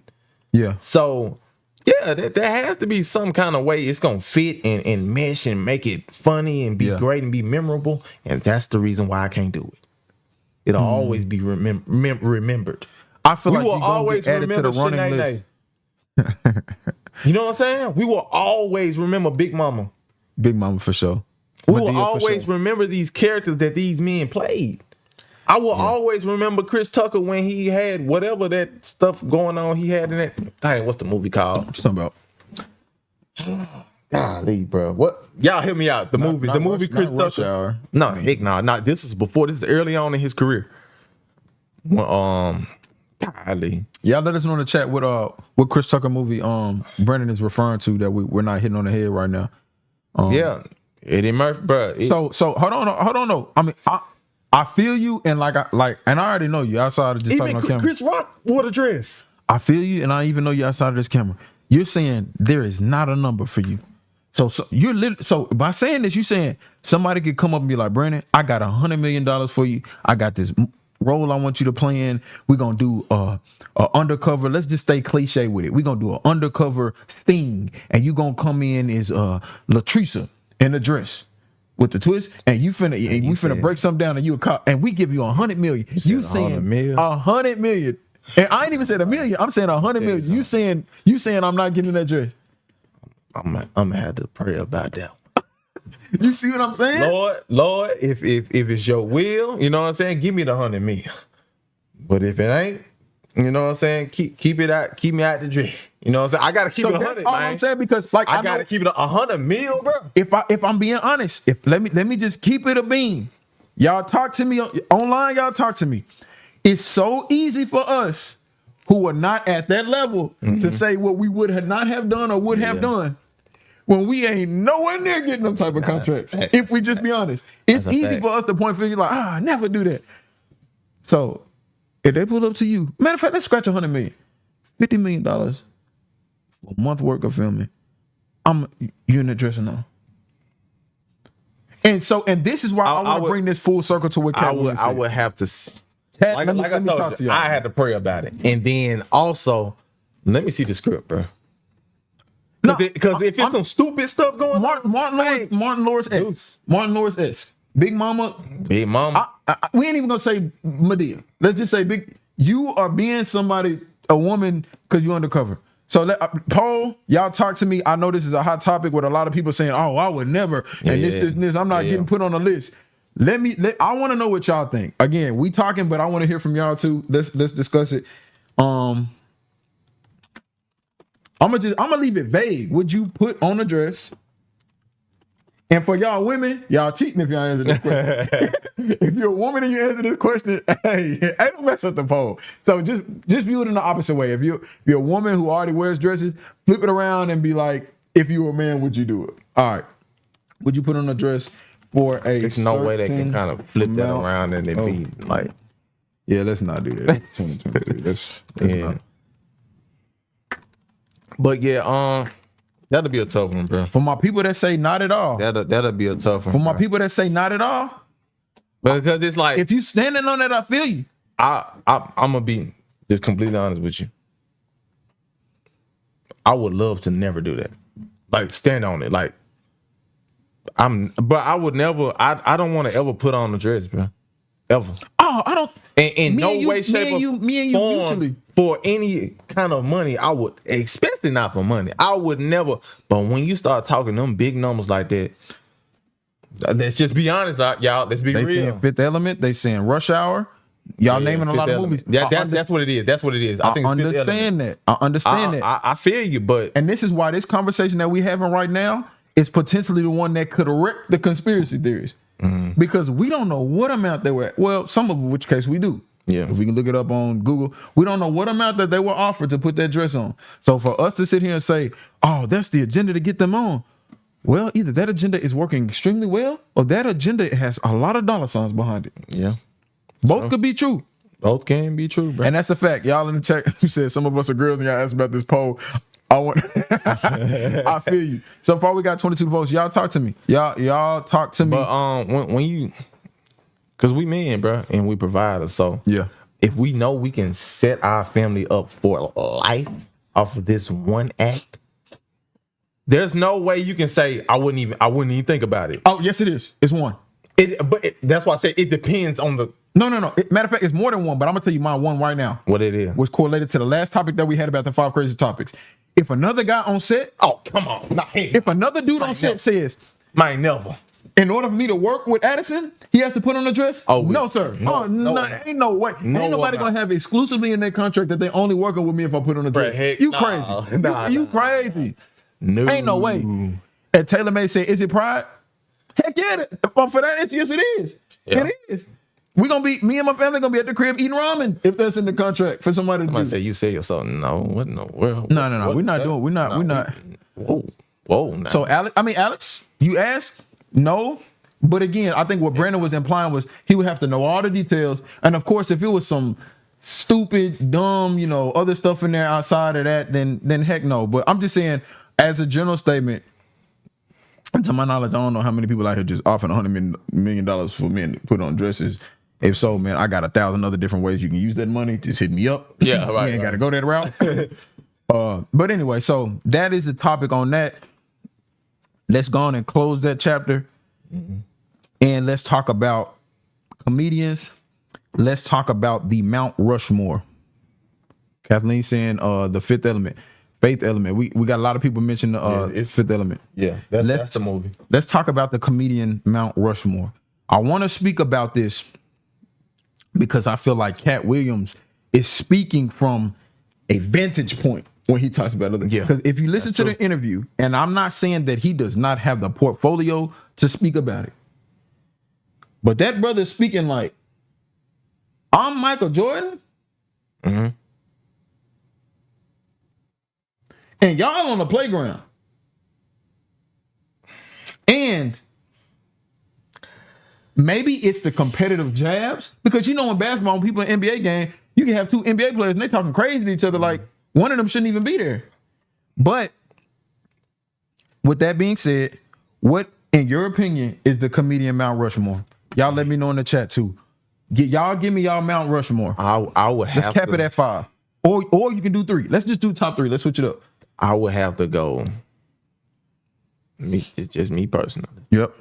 Yeah. So, yeah, there has to be some kind of way it's going to fit and mesh and make it funny and be great and be memorable. And that's the reason why I can't do it. It'll always be remembered. I feel like we will always remember Shanae. You know what I'm saying? We will always remember Big Mama. Big Mama for sure. We will always remember these characters that these men played. I will always remember Chris Tucker when he had whatever that stuff going on he had in that. Dang, what's the movie called? What you talking about? Golly, bro. What? Y'all hear me out. The movie Chris Tucker. No, heck no. Not this is before. This is early on in his career. Golly. Y'all let us know in the chat what Chris Tucker movie Brennan is referring to that we're not hitting on the head right now. Eddie Murphy, bro. So hold on though. I mean, I feel you, and and I already know you outside of just talking on camera. Chris Rock wore a dress. I feel you, and I even know you outside of this camera. You're saying there is not a number for you. So so by saying this, you're saying somebody could come up and be like, Brandon, I got $100 million for you. I got this role I want you to play in. We're gonna do a undercover. Let's just stay cliche with it. We're gonna do an undercover Sting, and you gonna come in as Latrice in a dress with the twist, and we finna break something down, and you a cop, and we give you $100 million. You saying $100 million, and I ain't even said $1 million. I'm saying $100 million. You saying I'm not getting that dress. I'm gonna have to pray about that. You see what I'm saying? Lord, if it's your will, you know what I'm saying, give me the $100 million. But if it ain't, you know what I'm saying, keep it out, keep me out the drink. You know what I'm saying? I gotta keep it 100. All I'm saying, because I gotta keep it $100 million, bro. If I'm being honest, let me just keep it a bean. Y'all talk to me online. Y'all talk to me. It's so easy for us who are not at that level to say what we would not have done or would have done, when we ain't nowhere near getting them type of contracts. If we just be honest, it's easy for us to point fingers like, I never do that. So if they pull up to you, matter of fact, let's scratch $100 million, $50 million for a month work of filming. You in the dressing room. And this is why I want to bring this full circle to what Katt Williams said. I would have to, like I told you, I had to pray about it. And then also, let me see the script, bro. Because if it's some stupid stuff going on, Martin Lawrence-esque. Big Mama. We ain't even gonna say Madea. Let's just say you are being a woman, because you're undercover. So Paul, y'all talk to me. I know this is a hot topic with a lot of people saying, "Oh, I would never," and this. I'm not getting put on a list. I want to know what y'all think. Again, we talking, but I want to hear from y'all too. Let's discuss it. I'm gonna leave it vague. Would you put on a dress? And for y'all women, y'all cheating if y'all answer this question. If you're a woman and you answer this question, hey, don't mess up the poll. So just view it in the opposite way. If you're a woman who already wears dresses, flip it around and be like, if you were a man, would you do it? All right. Would you put on a dress for a There's no way they can kind of flip that around and it be like, yeah, let's not do that. 2023. Let's not. But yeah, that'll be a tough one, bro. For my people that say not at all, that'll be a tough one. For my people that say not at all, because it's like, if you standing on that, I feel you. I'm gonna be just completely honest with you. I would love to never do that, like stand on it, but I would never. I don't want to ever put on a dress, bro, ever. Oh, I don't. In no way, shape, or form for any kind of money. I would, especially not for money. I would never. But when you start talking them big numbers like that, let's just be honest, y'all. Let's be real. They saying Fifth Element. They saying Rush Hour. Y'all naming a lot of movies. Yeah, that's what it is. That's what it is. I think understand that. I understand that. I feel you, but this is why this conversation that we having right now is potentially the one that could wreck the conspiracy theories. Mm-hmm. Because we don't know what amount they were at. Well, some of which case we do. Yeah. If we can look it up on Google, we don't know what amount that they were offered to put that dress on. So for us to sit here and say, oh, that's the agenda to get them on. Well, either that agenda is working extremely well or that agenda has a lot of dollar signs behind it. Yeah. Both could be true. Both can be true, bro. And that's a fact. Y'all in the chat, you said some of us are girls and y'all asked about this poll. I feel you. So far we got 22 votes. Y'all talk to me. Y'all talk to me. But when you, cause we men, bro, and we providers. So yeah, if we know we can set our family up for life off of this one act, there's no way you can say I wouldn't even think about it. Oh yes, it is. It's one. That's why I say it depends on the. No. Matter of fact, it's more than one. But I'm gonna tell you my one right now. What it is? Was correlated to the last topic that we had about the 5 crazy topics. If another guy on set, oh come on, if another dude on set says, "Mine never," in order for me to work with Addison, he has to put on a dress. Oh no, sir. No, ain't no way. Ain't nobody gonna have exclusively in their contract that they only working with me if I put on a dress. Crazy? You crazy? No, ain't no way. And TaylorMade said, "Is it Pride?" Heck yeah! For that answer, yes, it is. Yeah. It is. Me and my family gonna be at the crib eating ramen if that's in the contract for somebody to do. Say you say yourself. No, what in the world? No. We're not doing. We're not. Whoa. So Alex, you asked. No, But again, I think what Brandon was implying was he would have to know all the details. And of course, if it was some stupid, dumb, other stuff in there outside of that, then heck no. But I'm just saying, as a general statement, to my knowledge, I don't know how many people out here just offering $100 million for men to put on dresses. If so, man, I got 1,000 other different ways you can use that money. Just hit me up. Yeah, right. You ain't got to go that route. But anyway, so that is the topic on that. Let's go on and close that chapter. Mm-hmm. And let's talk about comedians. Let's talk about the Mount Rushmore. Kathleen saying the Fifth Element. Faith Element. We got a lot of people mention it's Fifth Element. Yeah, that's the movie. Let's talk about the comedian Mount Rushmore. I want to speak about this because I feel like Katt Williams is speaking from a vantage point when he talks about other. Because if you listen to the interview, and I'm not saying that he does not have the portfolio to speak about it, but that brother's speaking like, I'm Michael Jordan. Mm-hmm. And y'all on the playground. And maybe it's the competitive jabs. Because in basketball, when people in NBA game, you can have two NBA players and they talking crazy to each other like one of them shouldn't even be there. But with that being said, what, in your opinion, is the comedian Mount Rushmore? Y'all let me know in the chat too. Give me y'all Mount Rushmore. I would have Let's cap it at 5. Or you can do 3. Let's just do top 3. Let's switch it up. I would have to go. It's just me personally. Yep.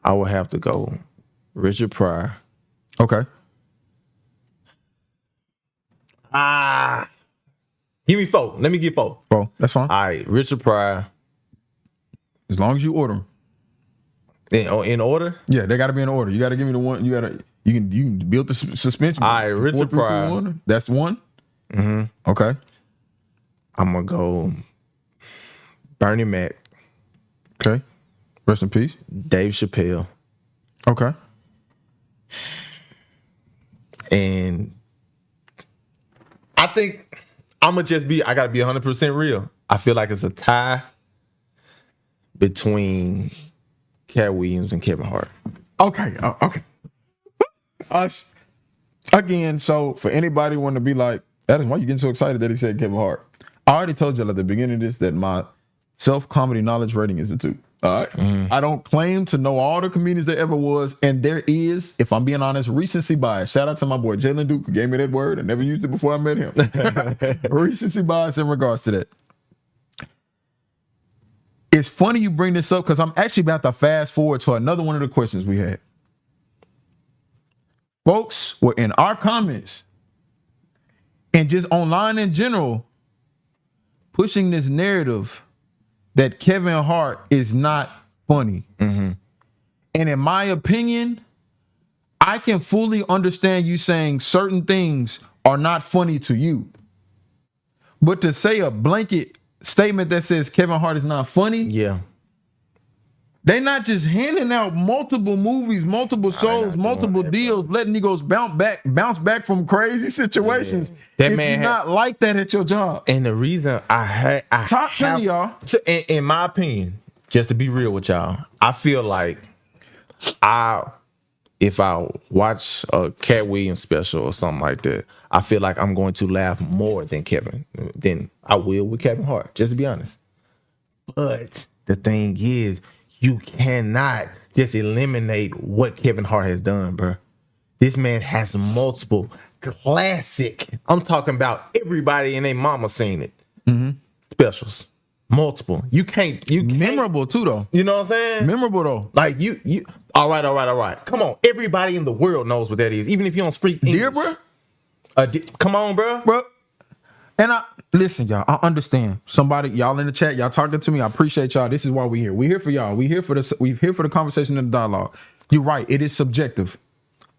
I would have to go Richard Pryor. Okay. Give me 4. Let me get 4. 4. That's fine. All right, Richard Pryor. As long as you order them. In order? Yeah, they got to be in order. You got to give me the one. You can build the suspension. All right, Richard Pryor. That's 1. Mm-hmm. Okay. I'm gonna go Bernie Mac. Okay. Rest in peace. Dave Chappelle. Okay. And I think I gotta be 100% real. I feel like it's a tie between Katt Williams and Kevin Hart. Okay. Okay. Us again. So for anybody want to be like, that is why you getting so excited that he said Kevin Hart. I already told y'all at the beginning of this that my self-comedy knowledge rating is a 2. All right. Mm. I don't claim to know all the comedians there ever was. And there is, if I'm being honest, recency bias. Shout out to my boy Jalen Duke, who gave me that word. I never used it before I met him. Recency bias in regards to that. It's funny you bring this up because I'm actually about to fast forward to another one of the questions we had. Folks were in our comments and just online in general pushing this narrative that Kevin Hart is not funny. Mm-hmm. And in my opinion, I can fully understand you saying certain things are not funny to you. But to say a blanket statement that says Kevin Hart is not funny, yeah, they're not just handing out multiple movies, multiple shows, multiple deals, letting you bounce back from crazy situations. Yeah. That if man you're not like that at your job. And the reason top 10 y'all. In my opinion, just to be real with y'all, I feel like if I watch a Katt Williams special or something like that, I feel like I'm going to laugh more than I will with Kevin Hart, just to be honest. But the thing is, you cannot just eliminate what Kevin Hart has done, bro. This man has multiple classic. I'm talking about everybody and their mama seen it. Mm-hmm. Specials. Multiple. You can't. Memorable too, though. You know what I'm saying? Memorable though. Like you. All right. Come on. Everybody in the world knows what that is, even if you don't speak English. Dear, bro. Come on, bro. And listen, y'all. I understand. Somebody, y'all in the chat, y'all talking to me. I appreciate y'all. This is why we're here. We're here for y'all. We're here for the conversation and the dialogue. You're right. It is subjective.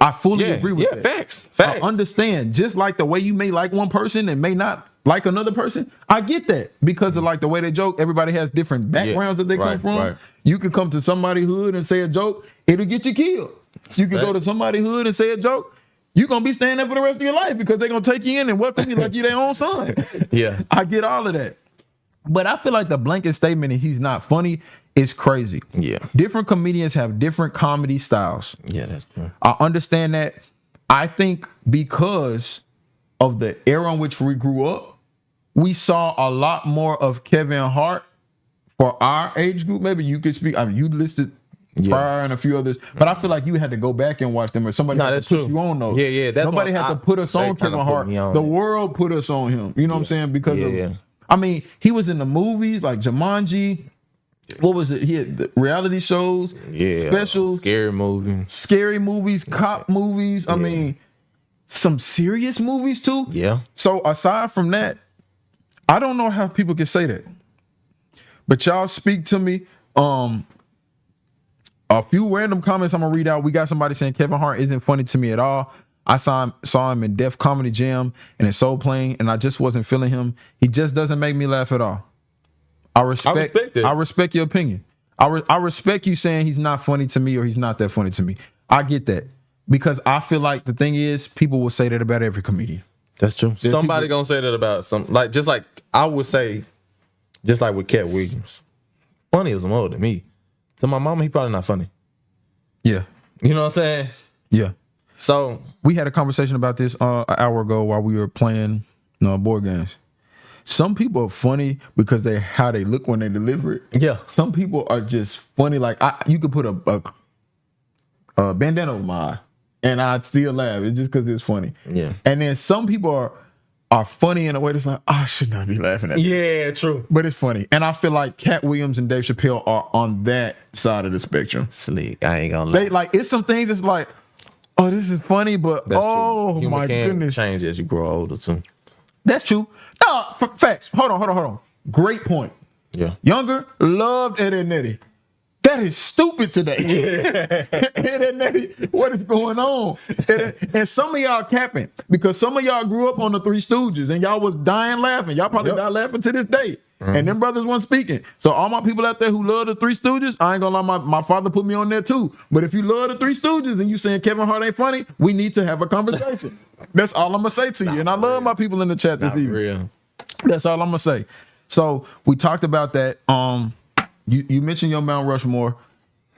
I fully agree with that. Facts. I understand. Just like the way you may like one person and may not like another person, I get that because of like the way they joke. Everybody has different backgrounds that they come from. Right. You can come to somebody's hood and say a joke, it'll get you killed. You can go to somebody's hood and say a joke, you're going to be staying there for the rest of your life because they're going to take you in and welcome you like you're their own son. Yeah. I get all of that. But I feel like the blanket statement that he's not funny It's crazy. Yeah. Different comedians have different comedy styles. Yeah, that's true. I understand that. I think because of the era in which we grew up, we saw a lot more of Kevin Hart for our age group. Maybe you could speak. I mean, you listed Pryor and a few others, but I feel like you had to go back and watch them, or somebody had to put you on those. Yeah. Nobody had to put us on Kevin Hart. The world put us on him. You know what I'm saying? Because of, I mean, he was in the movies like Jumanji. What was it? He had the reality shows, specials, scary movies, cop movies. I mean, some serious movies too. Yeah. So aside from that, I don't know how people can say that. But y'all speak to me. A few random comments I'm gonna read out. We got somebody saying Kevin Hart isn't funny to me at all. I saw him in Def Comedy Jam and in Soul Plane, and I just wasn't feeling him. He just doesn't make me laugh at all. I respect it. I respect your opinion. I respect you saying he's not funny to me or he's not that funny to me. I get that. Because I feel like the thing is, people will say that about every comedian. That's true. Somebody gonna say that about some, like, just like I would say, just like with Katt Williams. Funny as more than me. To my mama, he probably not funny. Yeah. You know what I'm saying? Yeah. So we had a conversation about this an hour ago while we were playing board games. Some people are funny because how they look when they deliver it. Yeah. Some people are just funny. Like you could put a bandana over my eye and I'd still laugh. It's just because it's funny. Yeah. And then some people are funny in a way that's like, I should not be laughing at. Yeah, true. But it's funny. And I feel like Katt Williams and Dave Chappelle are on that side of the spectrum. Slick. I ain't gonna lie. They like, it's some things that's like, oh, this is funny, but that's oh true. my goodness. Change as you grow older too. That's true. No, facts. Hold on. Great point. Yeah. Younger, loved Ed and Nettie. That is stupid today. Ed and Nettie, what is going on? And some of y'all capping because some of y'all grew up on the Three Stooges and y'all was dying laughing. Y'all probably die laughing to this day. Mm-hmm. And them brothers weren't speaking. So all my people out there who love the Three Stooges, I ain't gonna lie, my father put me on there too. But if you love the Three Stooges and you saying Kevin Hart ain't funny, we need to have a conversation. That's all I'm gonna say to you. And I love my people in the chat this evening. Real. That's all I'm gonna say. So we talked about that. You mentioned your Mount Rushmore.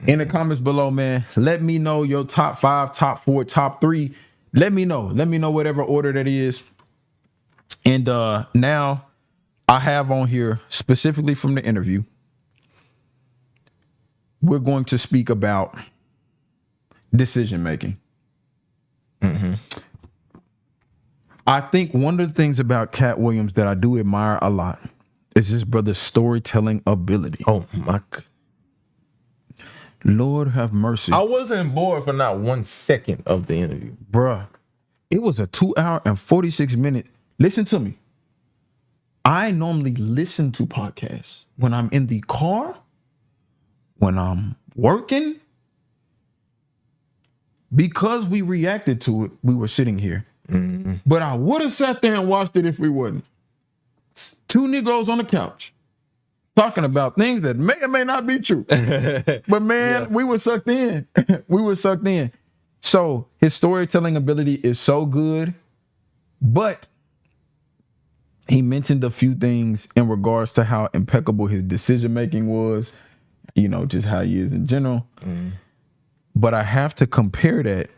In the comments below, man, let me know your top 5, top 4, top 3. Let me know. Let me know whatever order that is. And now I have on here, specifically from the interview, we're going to speak about decision making. Mm-hmm. I think one of the things about Katt Williams that I do admire a lot is his brother's storytelling ability. Oh my God. Lord have mercy. I wasn't bored for not 1 second of the interview. Bruh, it was a 2 hour and 46 minute. Listen to me. I normally listen to podcasts when I'm in the car, when I'm working. Because we reacted to it, we were sitting here. Mm-hmm. But I would have sat there and watched it if we wouldn't. 2 Negroes on the couch talking about things that may or may not be true. But man, we were sucked in. We were sucked in. So his storytelling ability is so good. But he mentioned a few things in regards to how impeccable his decision making was, just how he is in general. Mm. But I have to compare that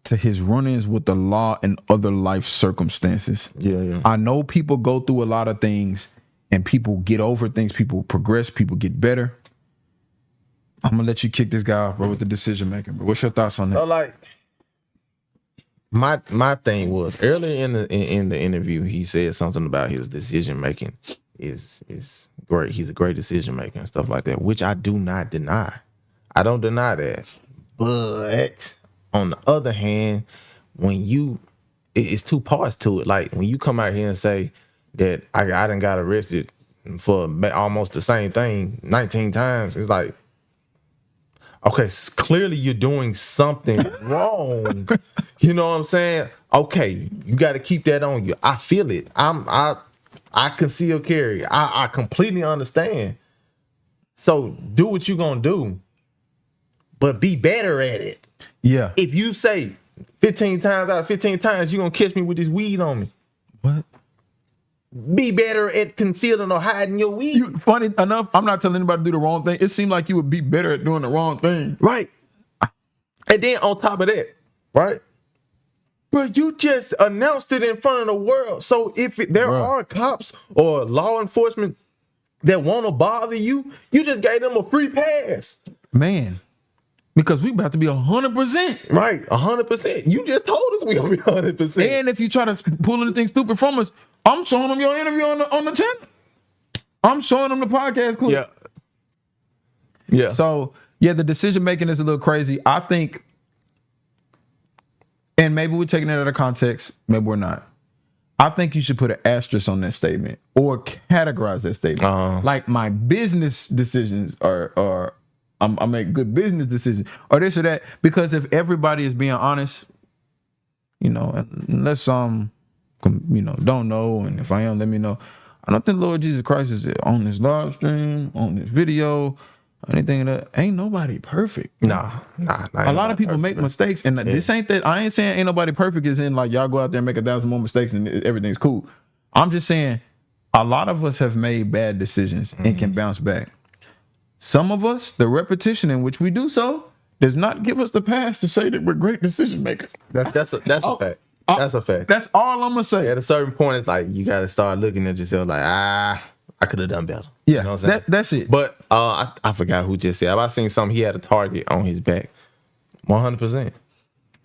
to his run-ins with the law and other life circumstances. Yeah. I know people go through a lot of things and people get over things, people progress, people get better. I'm gonna let you kick this guy off, bro, with the decision making. Bro, what's your thoughts on that? So like, my thing was earlier in the interview, he said something about his decision making is great. He's a great decision maker and stuff like that, which I do not deny. I don't deny that, but on the other hand, it's 2 parts to it. Like when you come out here and say that I done got arrested for almost the same thing 19 times, it's like, okay, clearly you're doing something wrong. You know what I'm saying? Okay, you got to keep that on you. I feel it. I conceal carry. I completely understand. So do what you gonna do, but be better at it. Yeah. If you say 15 times out of 15 times, you're going to catch me with this weed on me. What? be better at concealing or hiding your weed. Funny enough, I'm not telling anybody to do the wrong thing. It seemed like you would be better at doing the wrong thing. Right. And then on top of that, right? But you just announced it in front of the world. So if there are cops or law enforcement that want to bother you, you just gave them a free pass. Man, because we about to be 100%. Right, 100%. You just told us we gonna be 100%. And if you try to pull anything stupid from us, I'm showing them your interview on the channel. I'm showing them the podcast clip. Yeah. Yeah. So, yeah, the decision making is a little crazy. I think, and maybe we're taking it out of context, maybe we're not. I think you should put an asterisk on that statement or categorize that statement. Like my business decisions are I make good business decisions or this or that. Because if everybody is being honest, unless don't know, and if I am, let me know. I don't think Lord Jesus Christ is on this live stream, on this video, anything that ain't nobody perfect. Nah. A lot of people make mistakes, and this ain't that. I ain't saying ain't nobody perfect. Is in like y'all go out there and make 1,000 more mistakes and everything's cool. I'm just saying a lot of us have made bad decisions and can bounce back. Some of us, the repetition in which we do so, does not give us the pass to say that we're great decision makers. That's a fact. That's a fact. That's all I'm gonna say. At a certain point, it's like you got to start looking at yourself like, I could have done better. Yeah, you know what I'm saying? That's it. But I forgot who just said. I seen something. He had a target on his back. 100%.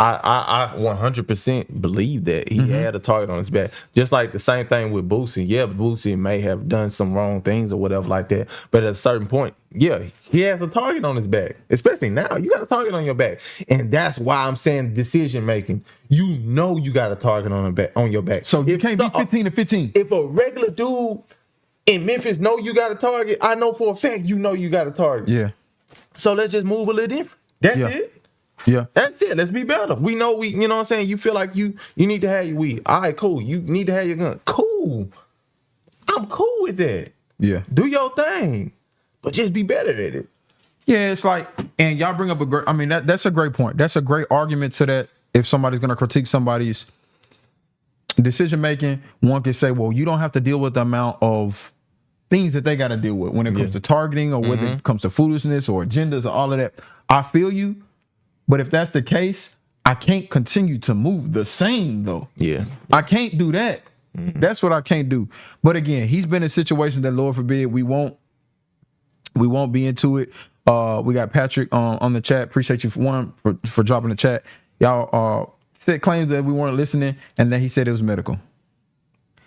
I 100% believe that he had a target on his back. Just like the same thing with Boosie. Yeah, Boosie may have done some wrong things or whatever like that. But at a certain point, yeah, he has a target on his back. Especially now, you got a target on your back, and that's why I'm saying decision making. You know, you got a target on your back. So you can't be 15-15. If a regular dude in Memphis know you got a target, I know for a fact you know you got a target. Yeah. So let's just move a little different. That's it. Yeah. That's it. Let's be better. We know you know what I'm saying? You feel like you need to have your weed. All right, cool. You need to have your gun. Cool. I'm cool with that. Yeah. Do your thing. But just be better at it. Yeah, it's like, and y'all bring up that's a great point. That's a great argument to that. If somebody's gonna critique somebody's decision making, one can say, well, you don't have to deal with the amount of things that they gotta deal with when it comes to targeting or whether it comes to foolishness or agendas or all of that. I feel you. But if that's the case, I can't continue to move the same though. Yeah. I can't do that. That's what I can't do. But again, he's been in a situation that, Lord forbid, we won't be into it. We got Patrick on the chat. Appreciate you for dropping the chat. Y'all said claims that we weren't listening and that he said it was medical.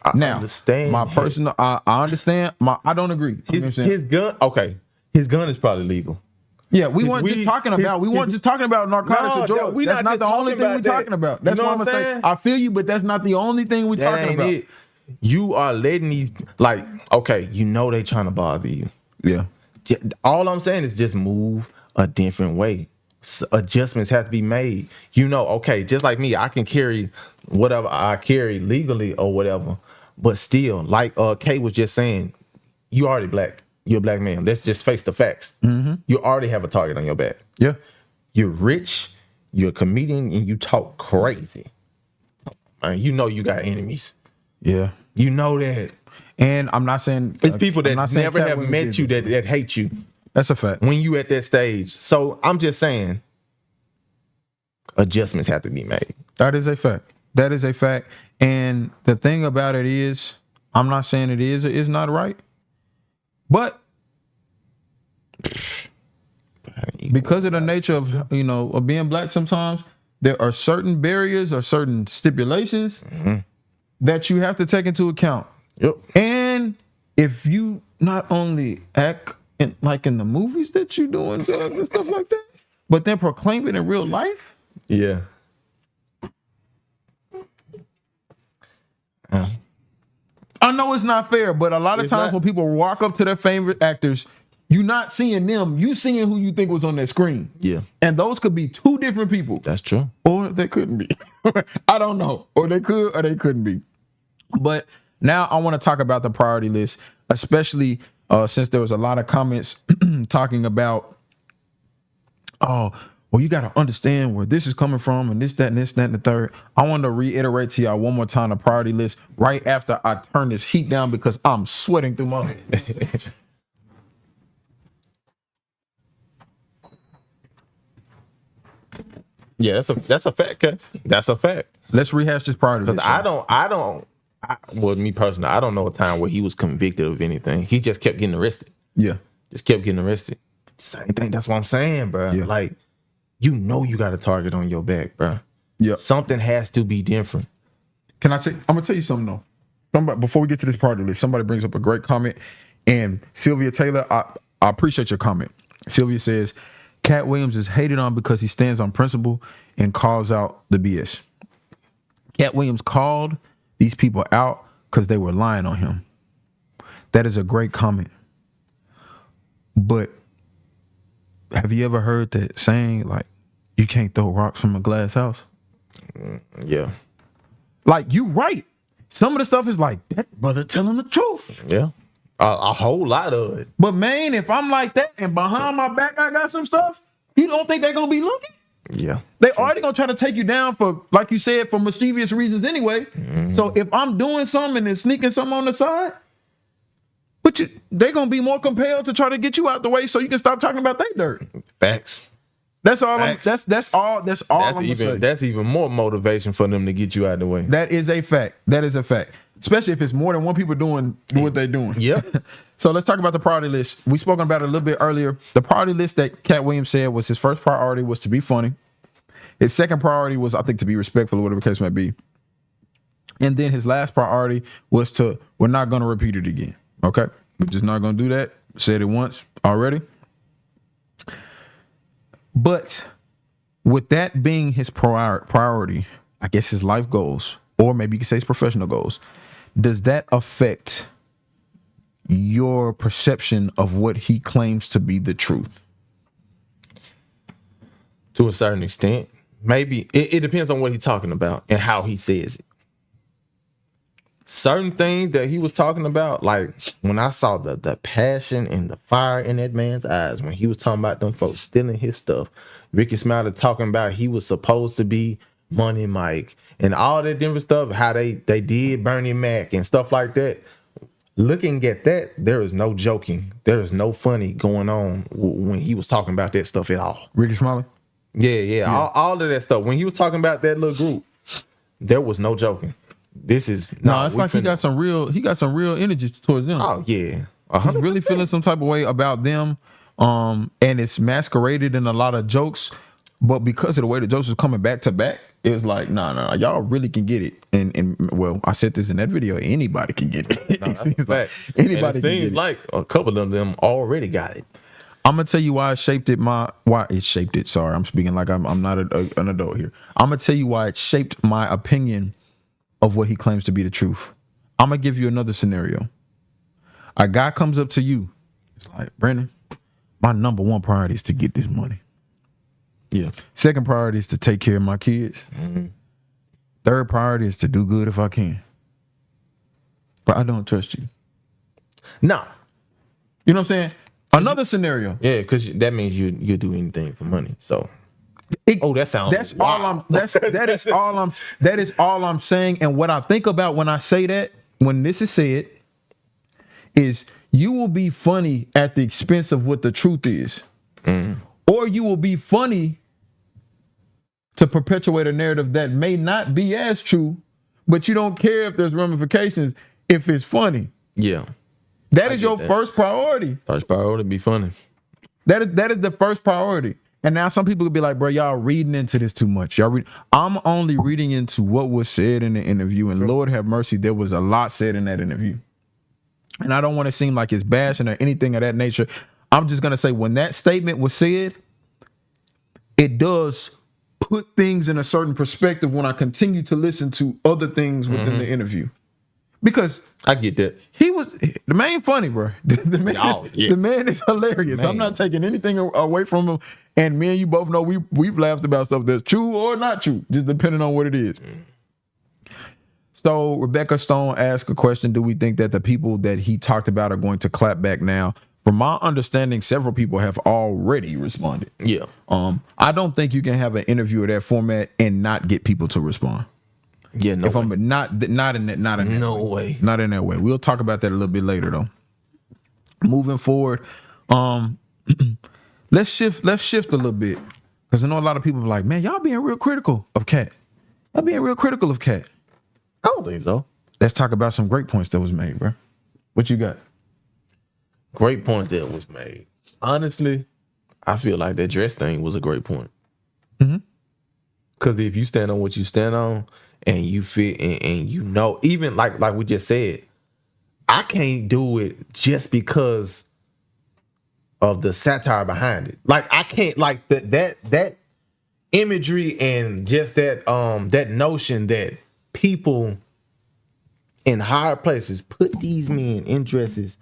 I understand. My personal, I understand. I don't agree. His gun, okay. His gun is probably legal. Yeah, we weren't just talking about narcotics or drugs. That's not the only thing we're talking about. That's what I'm saying. I feel you, but that's not the only thing we're talking about. It. You are letting these, like, okay, you know they trying to bother you. Yeah. All I'm saying is just move a different way. Adjustments have to be made. You know, okay, just like me, I can carry whatever I carry legally or whatever, but still, like Kay was just saying, you already black. You're a black man. Let's just face the facts. You already have a target on your back. Yeah. You're rich, you're a comedian, and you talk crazy. You know you got enemies. Yeah. You know that. And I'm not saying it's people that never have met you that hate you. That's a fact. When you at that stage. So I'm just saying adjustments have to be made. That is a fact. That is a fact. And the thing about it is, I'm not saying it is or is not right. But because of the nature of of being black, sometimes there are certain barriers or certain stipulations that you have to take into account. Yep. And if you not only act like in the movies that you doing and stuff like that, but then proclaim it in real life. Yeah. I know it's not fair, but a lot of times when people walk up to their favorite actors, you're not seeing them. You seeing who you think was on that screen. Yeah. And those could be two different people. That's true. Or they couldn't be. I don't know. Or they could or they couldn't be. But now I want to talk about the priority list, especially since there was a lot of comments talking about, well, you got to understand where this is coming from and this, that, and this, that, and the third. I want to reiterate to y'all one more time the priority list right after I turn this heat down because I'm sweating through my head. Yeah, that's a fact, Kat. That's a fact. Let's rehash this priority list. Well, me personally, I don't know a time where he was convicted of anything. He just kept getting arrested. Yeah. Just kept getting arrested. Same thing. That's what I'm saying, bro. Yeah. Like, you know you got a target on your back, bro. Yeah. Something has to be different. I'm gonna tell you something though. Before we get to this priority list, somebody brings up a great comment. And Sylvia Taylor, I appreciate your comment. Sylvia says, Katt Williams is hated on because he stands on principle and calls out the BS. Katt Williams called these people out because they were lying on him. That is a great comment. But have you ever heard that saying, like, you can't throw rocks from a glass house? Yeah. Like, you right. Some of the stuff is like, that brother telling the truth. Yeah. A whole lot of it. But man, if I'm like that and behind my back I got some stuff, you don't think they're gonna be looking? Yeah. They already gonna try to take you down for, like you said, for mischievous reasons anyway. Mm-hmm. So if I'm doing something and sneaking something on the side, but they're gonna be more compelled to try to get you out the way so you can stop talking about their dirt. Facts. That's all. That's all I'm gonna say. That's even more motivation for them to get you out the way. That is a fact. That is a fact. Especially if it's more than one people doing what they're doing. Yep. So let's talk about the priority list. We spoken about it a little bit earlier. The priority list that Katt Williams said was his first priority was to be funny. His second priority was, I think, to be respectful or whatever the case may be. And then his last priority was we're not going to repeat it again. Okay? We're just not going to do that. Said it once already. But with that being his priority, I guess his life goals, or maybe you could say his professional goals, does that affect your perception of what he claims to be the truth? To a certain extent. Maybe. It depends on what he's talking about and how he says it. Certain things that he was talking about, like when I saw the passion and the fire in that man's eyes when he was talking about them folks stealing his stuff, Ricky Smiley talking about he was supposed to be Money Mike and all that different stuff, how they did Bernie Mac and stuff like that. Looking at that, there is no joking. There is no funny going on when he was talking about that stuff at all. Ricky Smiley? Yeah. All of that stuff. When he was talking about that little group, there was no joking. This is it's like he got some real energy towards them. Oh yeah. 100%. He's really feeling some type of way about them. And it's masqueraded in a lot of jokes. But because of the way the jokes was coming back to back, it was like, nah, y'all really can get it. And well, I said this in that video, anybody can get it. No, it like anybody can get it. Like a couple of them already got it. I'm gonna tell you why it shaped it. Sorry, I'm speaking like I'm not an adult here. I'm gonna tell you why it shaped my opinion of what he claims to be the truth. I'm gonna give you another scenario. A guy comes up to you. It's like, Brandon, my number one priority is to get this money. Yeah. Second priority is to take care of my kids. Mm-hmm. Third priority is to do good if I can. But I don't trust you. No. You know what I'm saying? Another scenario. Yeah, because that means you do anything for money. So that sounds. That's wild. That is all I'm saying. And what I think about when I say that, when this is said, is you will be funny at the expense of what the truth is, or you will be funny to perpetuate a narrative that may not be as true, but you don't care if there's ramifications if it's funny. Yeah. That is your first priority. First priority be funny. That is the first priority. And now some people would be like, bro, y'all reading into this too much. I'm only reading into what was said in the interview. And Lord have mercy, there was a lot said in that interview. And I don't want to seem like it's bashing or anything of that nature. I'm just going to say when that statement was said, it does put things in a certain perspective when I continue to listen to other things within the interview. Because I get that. He was the man funny, bro. The man is hilarious. Man. I'm not taking anything away from him. And me and you both know we've laughed about stuff that's true or not true, just depending on what it is. So Rebecca Stone asked a question: do we think that the people that he talked about are going to clap back now from my understanding, several people have already responded. Yeah. I don't think you can have an interview of that format and not get people to respond. Yeah, no If way. I'm not in that No way. way. Not in that way. We'll talk about that a little bit later though. Moving forward, let's shift a little bit. Because I know a lot of people are like, man, y'all being real critical of Katt. Y'all being real critical of Katt. I don't think so. Let's talk about some great points that was made, bro. What you got? Great points that was made. Honestly, I feel like that dress thing was a great point. Because if you stand on what you stand on and you fit and you know, even like we just said, I can't do it just because of the satire behind it. Like I can't like that imagery and just that notion that people in higher places put these men in dresses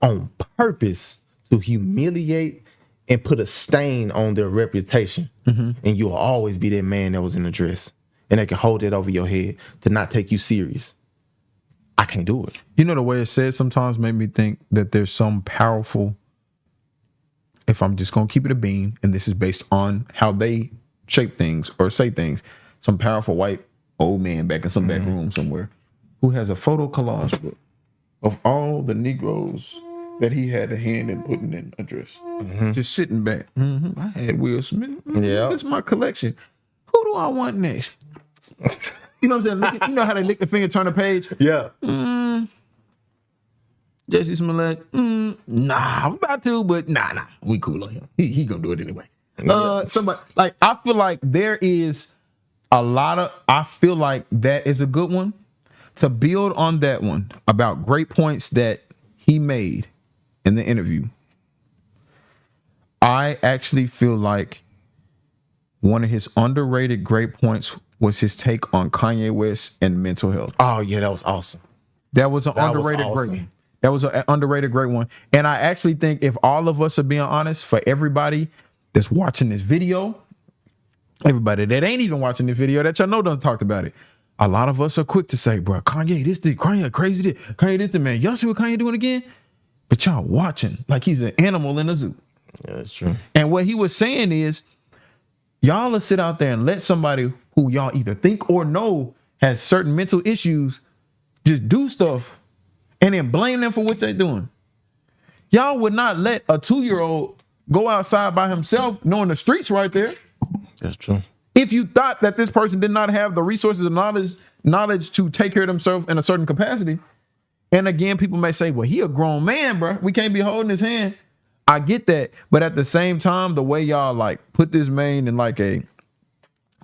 on purpose to humiliate and put a stain on their reputation. And you'll always be that man that was in a dress. And they can hold it over your head to not take you serious. I can't do it. You know, the way it's said sometimes made me think that there's some powerful, if I'm just going to keep it a bean, and this is based on how they shape things or say things, some powerful white old man back in some back room somewhere who has a photo collage book of all the Negroes that he had a hand in putting in a dress. Just sitting back. I had Will Smith. Yeah. That's my collection. Who do I want next? You know what I'm saying? You know how they lick the finger, turn the page? Yeah. Jesse Smollett, nah, I'm about to, but nah, we cool on him. He gonna do it anyway. Somebody, like, I feel like there is a lot of, I feel like that is a good one. To build on that one about great points that he made in the interview, I actually feel like one of his underrated great points was his take on Kanye West and mental health. Oh yeah, that was awesome. That was an underrated great one. That was an underrated great one. And I actually think if all of us are being honest, for everybody that's watching this video, everybody that ain't even watching this video that y'all know done talked about it, a lot of us are quick to say, bro, Kanye crazy this, Kanye this, man. Y'all see what Kanye doing again? But y'all watching like he's an animal in a zoo. Yeah, that's true. And what he was saying is, y'all will sit out there and let somebody who y'all either think or know has certain mental issues just do stuff and then blame them for what they're doing. Y'all would not let a 2-year-old go outside by himself knowing the streets right there. That's true. If you thought that this person did not have the resources and knowledge to take care of themselves in a certain capacity. And again, people may say, well, he a grown man, bro. We can't be holding his hand. I get that. But at the same time, the way y'all like put this man in like a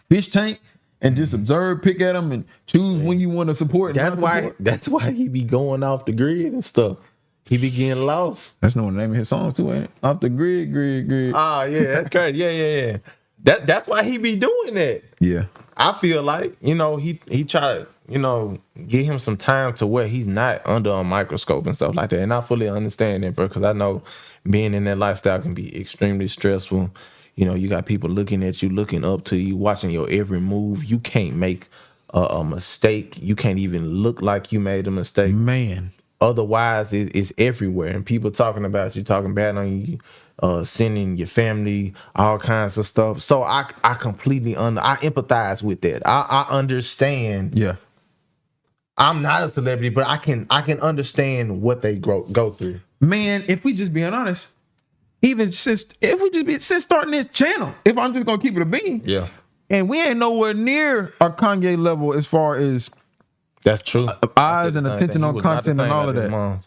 fish tank and just observe, pick at him and choose when you want to support. That's why he be going off the grid and stuff. He be getting lost. That's not the name of his songs too, ain't it? Off the grid. Oh yeah, that's crazy. Yeah. That's why he be doing that. Yeah. I feel like, he try to, give him some time to where he's not under a microscope and stuff like that. And I fully understand that, bro, because I know being in that lifestyle can be extremely stressful. You got people looking at you, looking up to you, watching your every move. You can't make a mistake. You can't even look like you made a mistake. Man. Otherwise, it's everywhere. And people talking about you, talking bad on you, sending your family, all kinds of stuff. So I completely I empathize with that. I understand. Yeah. I'm not a celebrity, but I can understand what they go through. Man, if we just being honest, since starting this channel, if I'm just gonna keep it a bean, yeah, and we ain't nowhere near a Kanye level as far as that's true. Eyes and attention on content and all of that.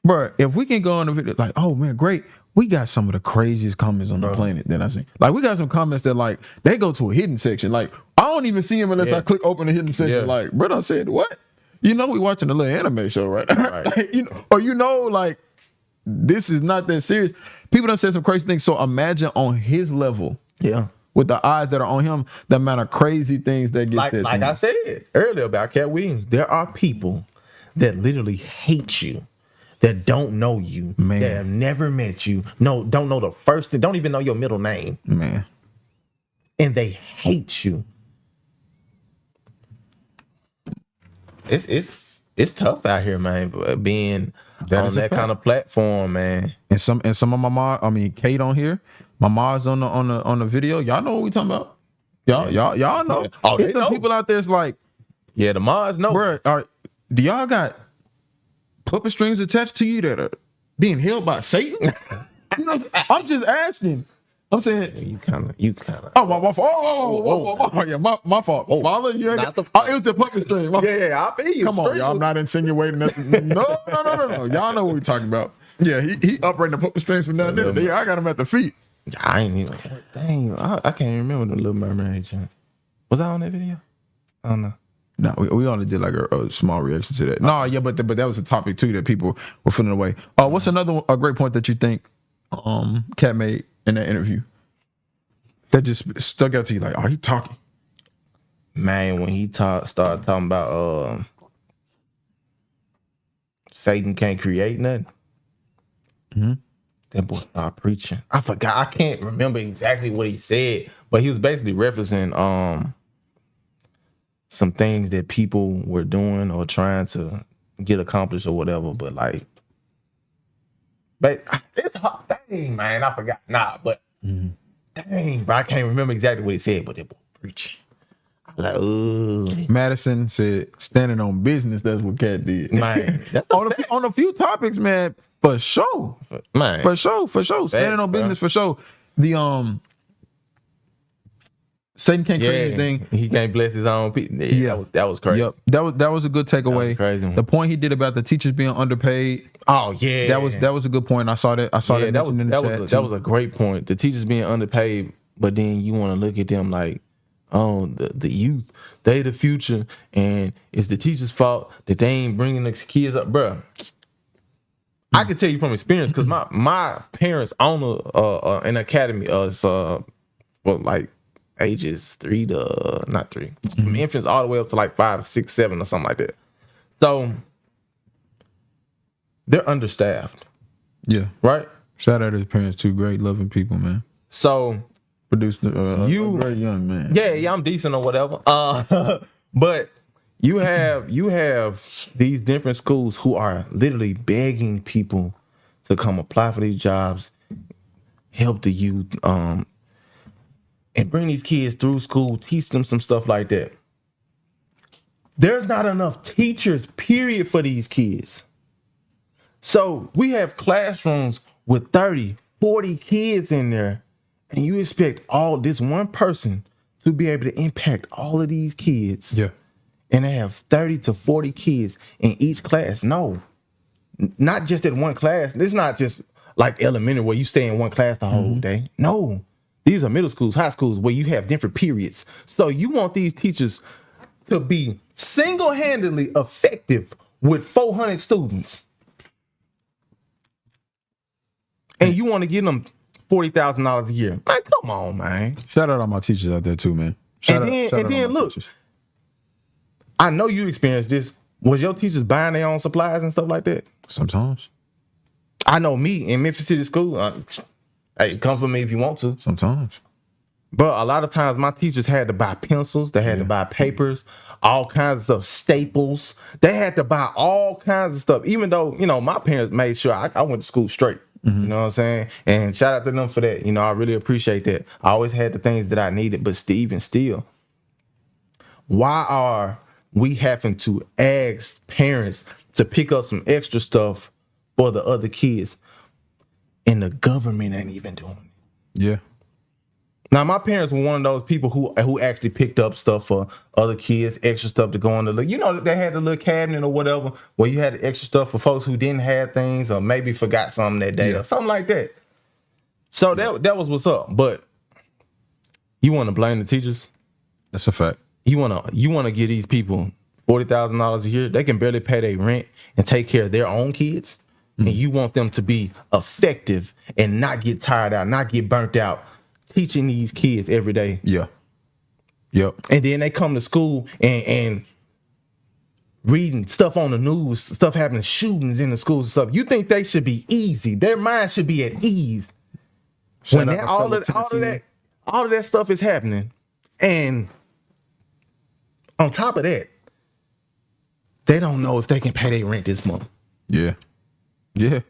Bro, if we can go on the video, like, oh man, great. We got some of the craziest comments on the planet that I seen. Like, we got some comments that like they go to a hidden section. Like, I don't even see them unless I click open the hidden section. Yeah. Like, bro, I said what? We watching a little anime show, right? Like, like this is not that serious. People done said some crazy things. So imagine on his level, with the eyes that are on him, the amount of crazy things that get said. Like I said earlier about Katt Williams, there are people that literally hate you, that don't know you, man, that have never met you, don't know the first thing, don't even know your middle name, man, and they hate you. It's tough out here, man, being on that kind of platform, man. And some of my mom, Kate on here. My mom's on the video. Y'all know what we talking about. Y'all know. Oh, they it's the know. people out there. It's like, yeah, the mods know. bro, do y'all got puppet strings attached to you that are being held by Satan? You know, I'm just asking. I'm saying You kind of. oh, my fault. Oh, yeah, my fault. Father, you ain't it was the puppet string. Yeah, I feel you. Come on, y'all. I'm not insinuating nothing. No. Y'all know what we talking about. Yeah, he operating the puppet strings from down there. Yeah, I got him at the feet. I ain't even. Dang, I can't remember the Little Mermaid chance. Was I on that video? I don't know. No, we only did like a small reaction to that. No, yeah, but that was a topic too that people were feeling away. What's a great point that you think Katt made in that interview that just stuck out to you? Like, he talking? Man, when he started talking about Satan can't create nothing. Mm-hmm. That boy started preaching. I forgot. I can't remember exactly what he said, but he was basically referencing some things that people were doing or trying to get accomplished or whatever. But like, it's hard. Dang, man, I forgot. Dang, bro, I can't remember exactly what he said, but that boy preaching. I was like, ooh. Madison said, standing on business. That's what Katt did. Man, that's on a few topics, man, for sure. Man, For sure. Standing on business, for sure. The Satan can't create anything. He can't bless his own people. Yeah, that was crazy. Yep. That was a good takeaway. That was crazy. The point he did about the teachers being underpaid. Oh yeah, that was a good point. I saw that. That was a great point. The teachers being underpaid, but then you want to look at them like, oh, the youth, they the future, and it's the teachers' fault that they ain't bringing the kids up, bro. I can tell you from experience because my parents own an academy. Like ages 3 to not 3, from infants all the way up to like 5, 6, 7 or something like that. So they're understaffed. Yeah. Right. Shout out to his parents too. Great, loving people, man. So produced a great young man. Yeah, I'm decent or whatever. But you have these different schools who are literally begging people to come apply for these jobs, help the youth, and bring these kids through school, teach them some stuff like that. There's not enough teachers, period, for these kids. So we have classrooms with 30, 40 kids in there, and you expect this one person to be able to impact all of these kids. Yeah. And they have 30 to 40 kids in each class. No, not just in one class. It's not just like elementary where you stay in one class the whole day. No, these are middle schools, high schools where you have different periods. So you want these teachers to be single-handedly effective with 400 students. And you want to give them $40,000 a year. Man, come on, man. Shout out all my teachers out there too, man. And then look, teachers. I know you experienced this. Was your teachers buying their own supplies and stuff like that? Sometimes. I know me in Memphis City School. Hey, come for me if you want to. Sometimes. But a lot of times my teachers had to buy pencils. They had to buy papers, all kinds of stuff, staples. They had to buy all kinds of stuff, even though, my parents made sure I went to school straight. You know what I'm saying? And shout out to them for that. I really appreciate that. I always had the things that I needed, but even still, why are we having to ask parents to pick up some extra stuff for the other kids, and the government ain't even doing it? Yeah. Now, my parents were one of those people who actually picked up stuff for other kids, extra stuff to go on the they had the little cabinet or whatever where you had extra stuff for folks who didn't have things or maybe forgot something that day or something like that. So that was what's up. But you want to blame the teachers? That's a fact. You want to give these people $40,000 a year? They can barely pay their rent and take care of their own kids. And you want them to be effective and not get tired out, not get burnt out, teaching these kids every day. Yeah. Yep. And then they come to school and reading stuff on the news, stuff happening, shootings in the schools and stuff. You think they should be easy? Their mind should be at ease. When all of that stuff is happening, and on top of that, they don't know if they can pay their rent this month. Yeah. Yeah.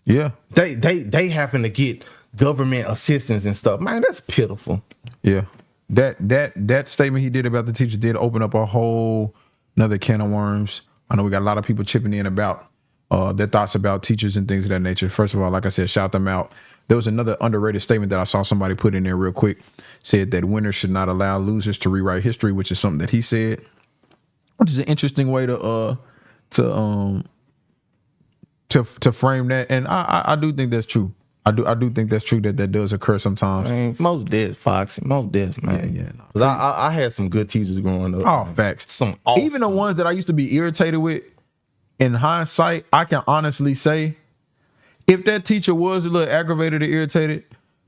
Yeah. They having to get government assistance and stuff. Man, that's pitiful. Yeah. That statement he did about the teacher did open up a whole another can of worms. I know we got a lot of people chipping in about their thoughts about teachers and things of that nature. First of all, like I said, shout them out. There was another underrated statement that I saw somebody put in there real quick. Said that winners should not allow losers to rewrite history, which is something that he said, which is an interesting way to frame that. And I do think that's true. I do think that's true that does occur sometimes. Man, most deaths, Fox. Most deaths, man. Yeah. Cause I had some good teachers growing up. Oh, facts. Some awesome. Even the ones that I used to be irritated with, in hindsight, I can honestly say, if that teacher was a little aggravated or irritated,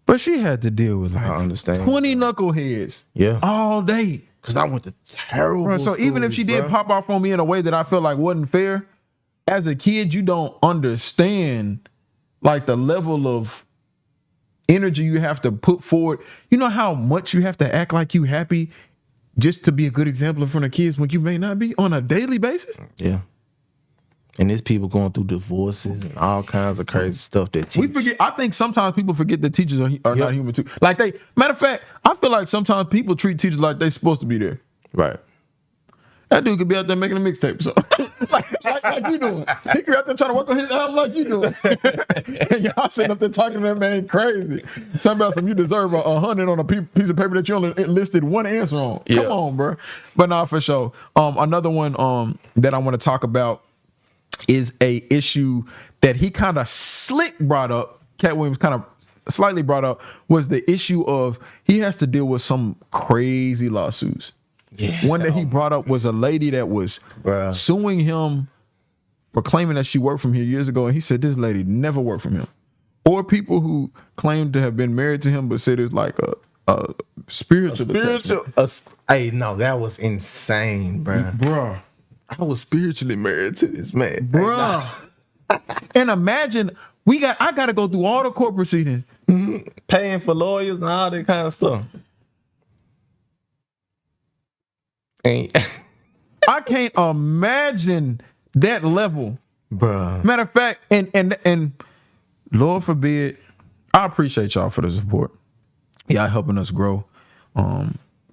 but she had to deal with like I understand. 20 knuckleheads, Yeah, all day. Cause I went to terrible. Bro, so even if she did pop off on me in a way that I felt like wasn't fair, as a kid, you don't understand like the level of energy you have to put forward. You know how much you have to act like you happy just to be a good example in front of kids when you may not be on a daily basis? Yeah. And there's people going through divorces and all kinds of crazy stuff that teach. We forget. I think sometimes people forget that teachers are not human too. Like matter of fact, I feel like sometimes people treat teachers like they're supposed to be there. Right. That dude could be out there making a mixtape, so like you doing. He could be out there trying to work on his album like you doing. And y'all sitting up there talking to that man crazy. Talking about some you deserve 100 on a piece of paper that you only listed one answer on. Yeah. Come on, bro. But nah, for sure. Another one that I want to talk about is a issue that he kind of slick brought up. Katt Williams kind of slightly brought up was the issue of he has to deal with some crazy lawsuits. Yeah. One that he brought up was a lady that was suing him for claiming that she worked from here years ago, and he said this lady never worked from him. Or people who claimed to have been married to him but said it's like a spiritual. Hey, no, that was insane, bro. I was spiritually married to this man, bro. And imagine I got to go through all the court proceedings, paying for lawyers and all that kind of stuff. I can't imagine that level, bro. Matter of fact, and Lord forbid, I appreciate y'all for the support. Y'all helping us grow.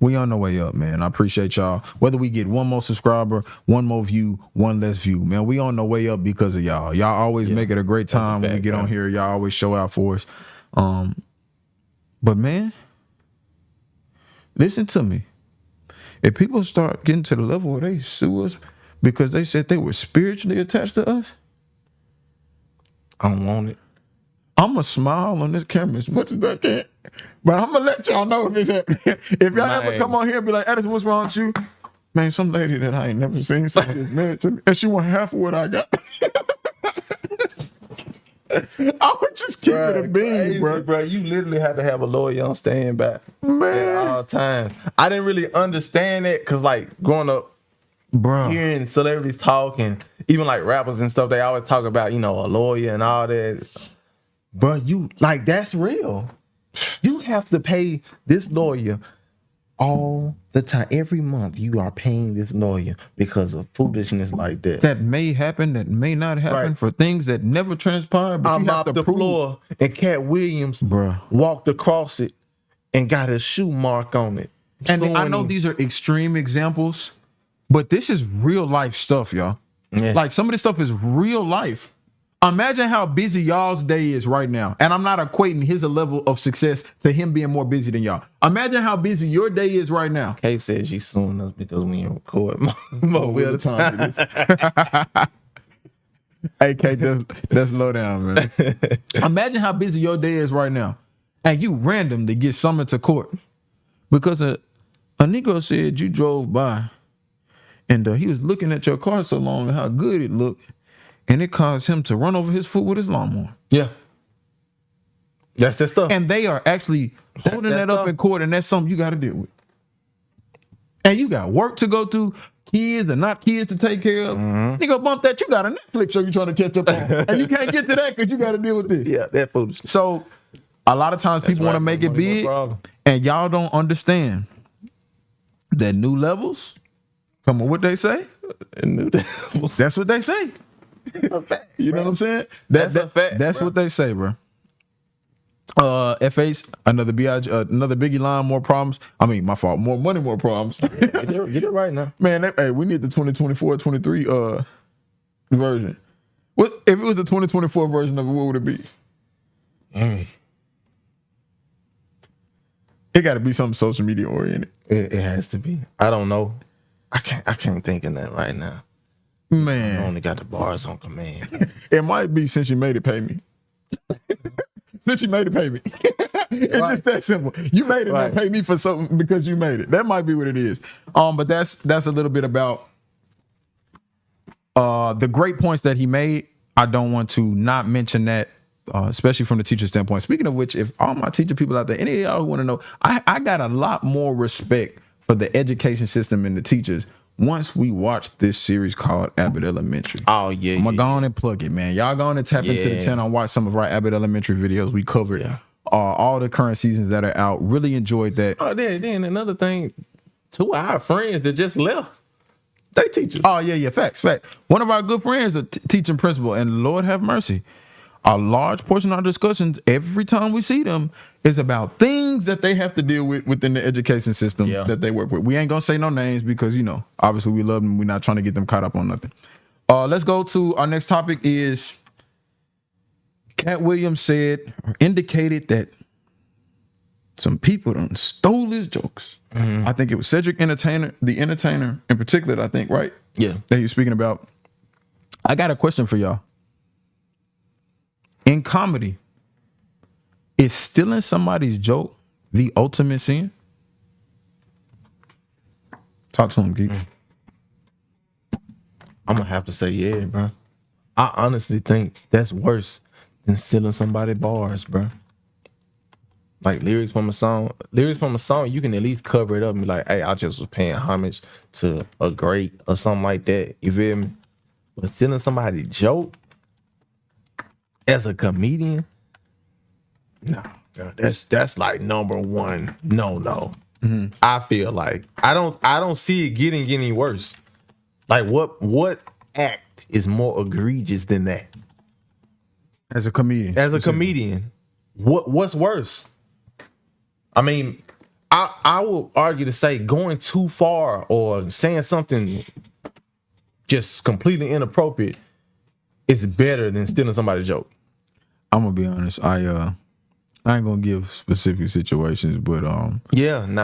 We on the way up, man. I appreciate y'all. Whether we get one more subscriber, one more view, one less view, man, we on the way up because of y'all. Y'all always make it a great time when we get on here. Y'all always show out for us. But man, listen to me. If people start getting to the level where they sue us because they said they were spiritually attached to us, I don't want it. I'm going to smile on this camera as much as I can. But I'm going to let y'all know if it's happening. If y'all ever come on here and be like, Edison, what's wrong with you? Man, some lady that I ain't never seen is married to me, and she want half of what I got. I would just keep it a bean, bro. You literally had to have a lawyer on standby at all times. I didn't really understand that because, like, growing up, hearing celebrities talking, even like rappers and stuff, they always talk about, a lawyer and all that. Bro, that's real. You have to pay this lawyer all the time. Every month you are paying this lawyer because of foolishness like that. That may happen, that may not happen, for things that never transpire. But I'm off the floor and Katt Williams walked across it and got a shoe mark on it. And I know these are extreme examples, but this is real life stuff, y'all. Yeah. Like some of this stuff is real life. Imagine how busy y'all's day is right now. And I'm not equating his level of success to him being more busy than y'all. Imagine how busy your day is right now. Kay said she's suing us because we ain't record more of the time. Hey, Kay, just slow down, man. Imagine how busy your day is right now. And you randomly get summoned to court because a Negro said you drove by and he was looking at your car so long and how good it looked. And it caused him to run over his foot with his lawnmower. Yeah. That's that stuff. And they are actually holding that up in court, and that's something you got to deal with. And you got work to go to, kids and not kids to take care of. Mm-hmm. Nigga, bump that. You got a Netflix show you trying to catch up on. And you can't get to that because you got to deal with this. Yeah, that foolishness. So a lot of times people want to make it big, and y'all don't understand that new levels, come on, what they say? New levels. That's what they say. That's a fact, You know what I'm saying? That's a fact. That's bro. what they say, bro. F8, another another Biggie line, more problems. I mean, my fault. More money, more problems. Get it right now. Man, hey, we need the 2024-23 version. What if it was the 2024 version of it, what would it be? It got to be something social media oriented. It has to be. I don't know. I can't think of that right now. Man, I only got the bars on command. it might be Since You Made It, Pay Me. Since You Made It, Pay Me. It's just that simple. You made it, now pay me for something because you made it. That might be what it is. But that's a little bit about the great points that he made. I don't want to not mention that, especially from the teacher standpoint. Speaking of which, if all my teacher people out there, any of y'all who want to know, I got a lot more respect for the education system and the teachers once we watched this series called Abbott Elementary. Oh, yeah. I'm going to go on and plug it, man. Y'all go on and tap into the channel and watch some of our Abbott Elementary videos. We covered all the current seasons that are out. Really enjoyed that. Oh, then another thing, 2 of our friends that just left, they teachers. Oh, yeah, facts. One of our good friends, a teaching principal, and Lord have mercy, a large portion of our discussions every time we see them is about things that they have to deal with within the education system that they work with. We ain't gonna say no names because, obviously we love them. We're not trying to get them caught up on nothing. Let's go to our next topic. Is Katt Williams indicated that some people done stole his jokes. I think it was Cedric the entertainer in particular, I think, right? Yeah. That he was speaking about. I got a question for y'all. In comedy, is stealing somebody's joke the ultimate sin? Talk to him, Geek. I'm going to have to say, yeah, bro. I honestly think that's worse than stealing somebody's bars, bro. Like lyrics from a song, you can at least cover it up and be like, hey, I just was paying homage to a great or something like that. You feel me? But stealing somebody's joke as a comedian, no, that's like number one. No. I feel like I don't see it getting any worse. Like what act is more egregious than that? As a comedian. What's worse? I mean, I will argue to say going too far or saying something just completely inappropriate is better than stealing somebody's joke. I'm gonna be honest. I ain't gonna give specific situations, but not giving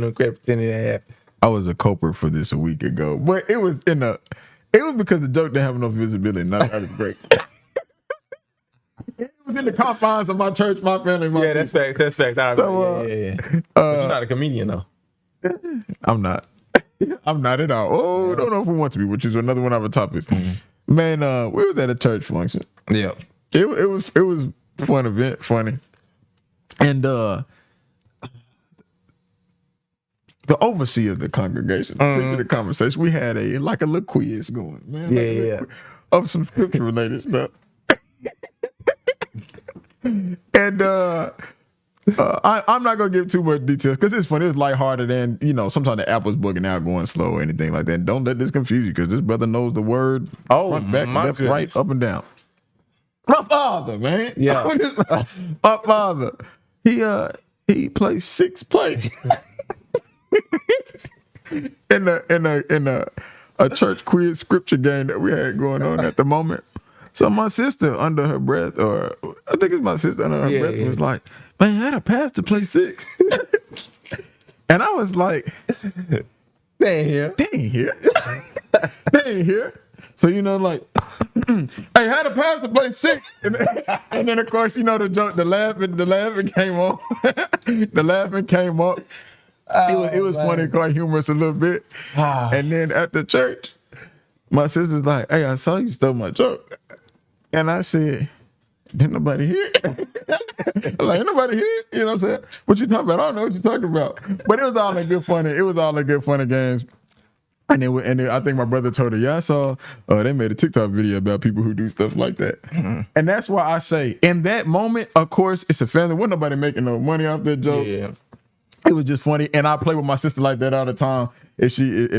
them credit for 10.5. I was a culprit for this a week ago, but it was because the joke didn't have enough visibility. Not that is great. It was in the confines of my church, my family, my people. That's facts. That's facts. But you're not a comedian though. I'm not. I'm not at all. Oh, don't know if we want to be, which is another one of our topics. Man, we was at a church function. Yeah. It was fun event, funny. And the overseer of the congregation, picture the conversation, we had a little quiz going, man. Of some scripture related stuff. And I'm not gonna give too much details because it's funny. It's lighthearted, and sometimes the apple's bugging out, going slow, or anything like that. Don't let this confuse you because this brother knows the word front, back, left, right, up and down. My father, man. Yeah. My father. He plays 6 plays in a church quiz scripture game that we had going on at the moment. So my sister, under her breath, or I think it's my sister under her breath, was like, "Man, I had a pass to play 6." And I was like, They ain't here. So hey, had a pass to play 6, and then of course the joke, the laughing came on, the laughing came up. It was funny, quite humorous a little bit. And then at the church, my sister was like, "Hey, I saw you stole my joke," and I said, "Didn't nobody hear it?" I'm like, "Ain't nobody hear it?" You know what I'm saying? What you talking about? I don't know what you're talking about. But it was all in good funny. It was all in good funny games. And then I think my brother told her, "Yeah, I saw they made a TikTok video about people who do stuff like that." And that's why I say, in that moment, of course, it's a family. Wasn't nobody making no money off that joke. Yeah. It was just funny, and I play with my sister like that all the time. If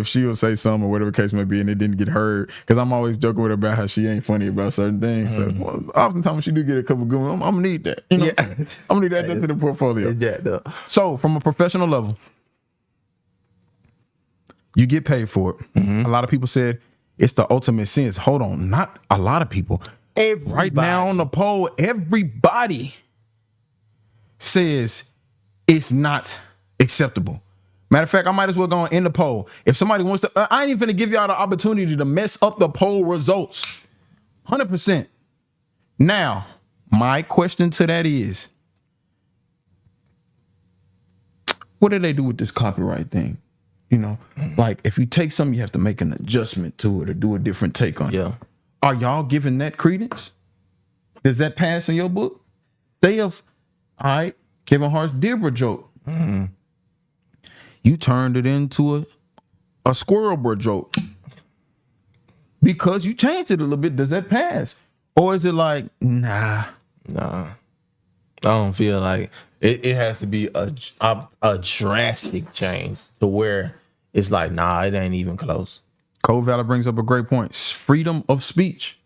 she will say something or whatever the case may be, and it didn't get heard, because I'm always joking with her about how she ain't funny about certain things. So oftentimes when she do get a couple good ones, I'm gonna need that. You know, I'm gonna need that to the portfolio. Yeah, so from a professional level, you get paid for it. A lot of people said it's the ultimate sense. Hold on, not a lot of people. Right now on the poll, everybody says it's not acceptable. Matter of fact, I might as well go in the poll. If somebody wants to, I ain't even finna give y'all the opportunity to mess up the poll results. 100%. Now, my question to that is, what do they do with this copyright thing? You know, like if you take something, you have to make an adjustment to it or do a different take on it. Are y'all giving that credence? Does that pass in your book? Say if, all right, Kevin Hart's Dibra joke. You turned it into a squirrel bro joke because you changed it a little bit. Does that pass? Or is it like, nah? I don't feel like it has to be a drastic change to where it's like, nah, it ain't even close. Cole Valor brings up a great point. It's freedom of speech.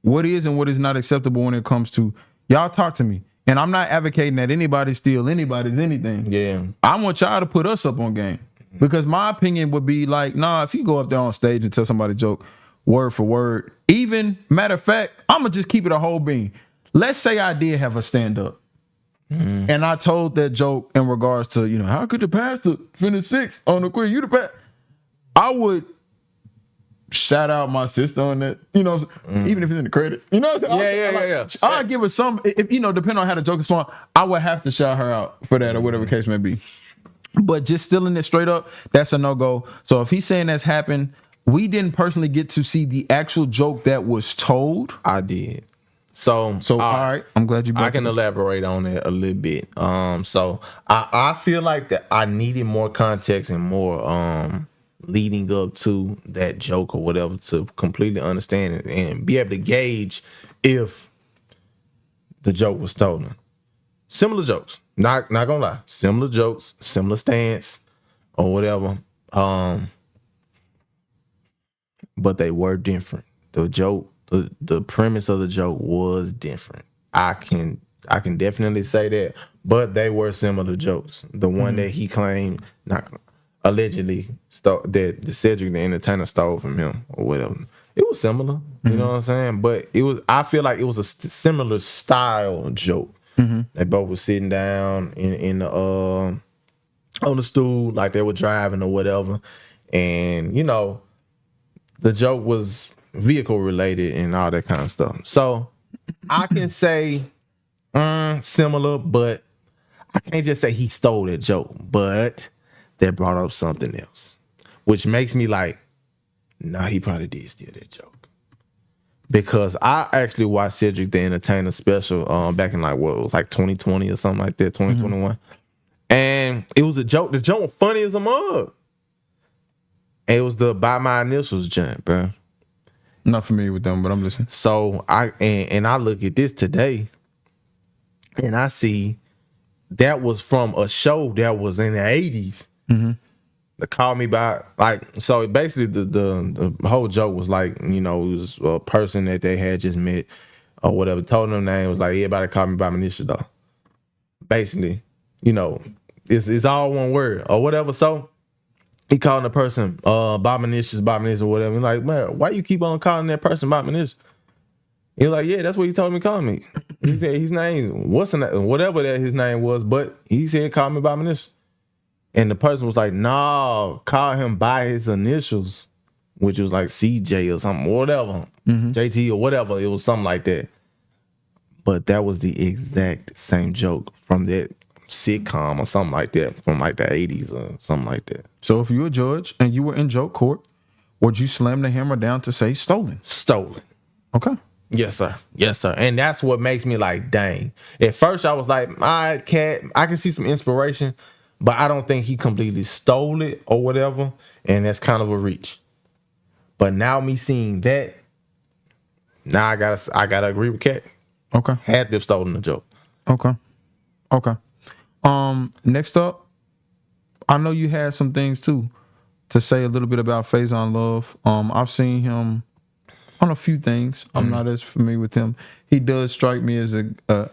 What is and what is not acceptable when it comes to, y'all talk to me. And I'm not advocating that anybody steal anybody's anything. Yeah. I want y'all to put us up on game. Because my opinion would be like, nah, if you go up there on stage and tell somebody a joke word for word, even, matter of fact, I'm going to just keep it a whole bean. Let's say I did have a stand-up. And I told that joke in regards to, you know, how could the pastor finish sixth on the queer? You the pastor. I would shout out my sister on that, you know, even if it's in the credits. You know what I'm saying? Yeah. I'll give her some, if you know, depending on how the joke is flowing, I would have to shout her out for that or whatever the case may be. But just stealing it straight up, that's a no-go. So if he's saying that's happened, we didn't personally get to see the actual joke that was told. I did. So all right, I'm glad you brought I can elaborate on it a little bit. So I feel like that I needed more context and more leading up to that joke or whatever to completely understand it and be able to gauge if the joke was stolen. Similar jokes, not gonna lie, similar jokes, similar stance or whatever. But they were different. The joke, the premise of the joke was different. I can definitely say that, but they were similar jokes. The one that he claimed, not allegedly, that the Cedric the Entertainer stole from him or whatever. It was similar, you know what I'm saying? But it was. I feel like it was a similar style joke. They both were sitting down in the on the stool like they were driving or whatever, and you know, the joke was vehicle related and all that kind of stuff. So I can say similar, but I can't just say he stole that joke. But that brought up something else, which makes me like, nah, he probably did steal that joke. Because I actually watched Cedric the Entertainer special back in like what it was like 2020 or something like that, 2021. And it was a joke. The joke was funny as a mug. And it was the By My Initials joint, bro. Not familiar with them, but I'm listening. So I look at this today and I see that was from a show that was in the 80s. They called me by, like, so basically the whole joke was like, you know, it was a person that they had just met or whatever, told them their name, was like, everybody call me by my initial though. Basically, you know, it's all one word or whatever. So he calling the person Bob Initials, or whatever. He's like, man, why you keep on calling that person Bob Initials? He's like, yeah, that's what he told me to call me. He said his name, whatever that his name was, but he said call me Bob Initials. And the person was like, no, call him by his initials, which was like CJ or something, whatever, JT or whatever. It was something like that. But that was the exact same joke from that sitcom or something like that, from like the 80s or something like that. So if you're a judge and you were in joke court, would you slam the hammer down to say stolen? Stolen. Okay. Yes, sir. Yes, sir. And that's what makes me like, dang. At first I was like, all right, Katt, I can see some inspiration, but I don't think he completely stole it or whatever. And that's kind of a reach. But now me seeing that, now I gotta agree with Katt. Okay. Had them stolen the joke. Okay. Next up, I know you had some things too to say a little bit about Faison Love. I've seen him on a few things. I'm not as familiar with him. He does strike me as a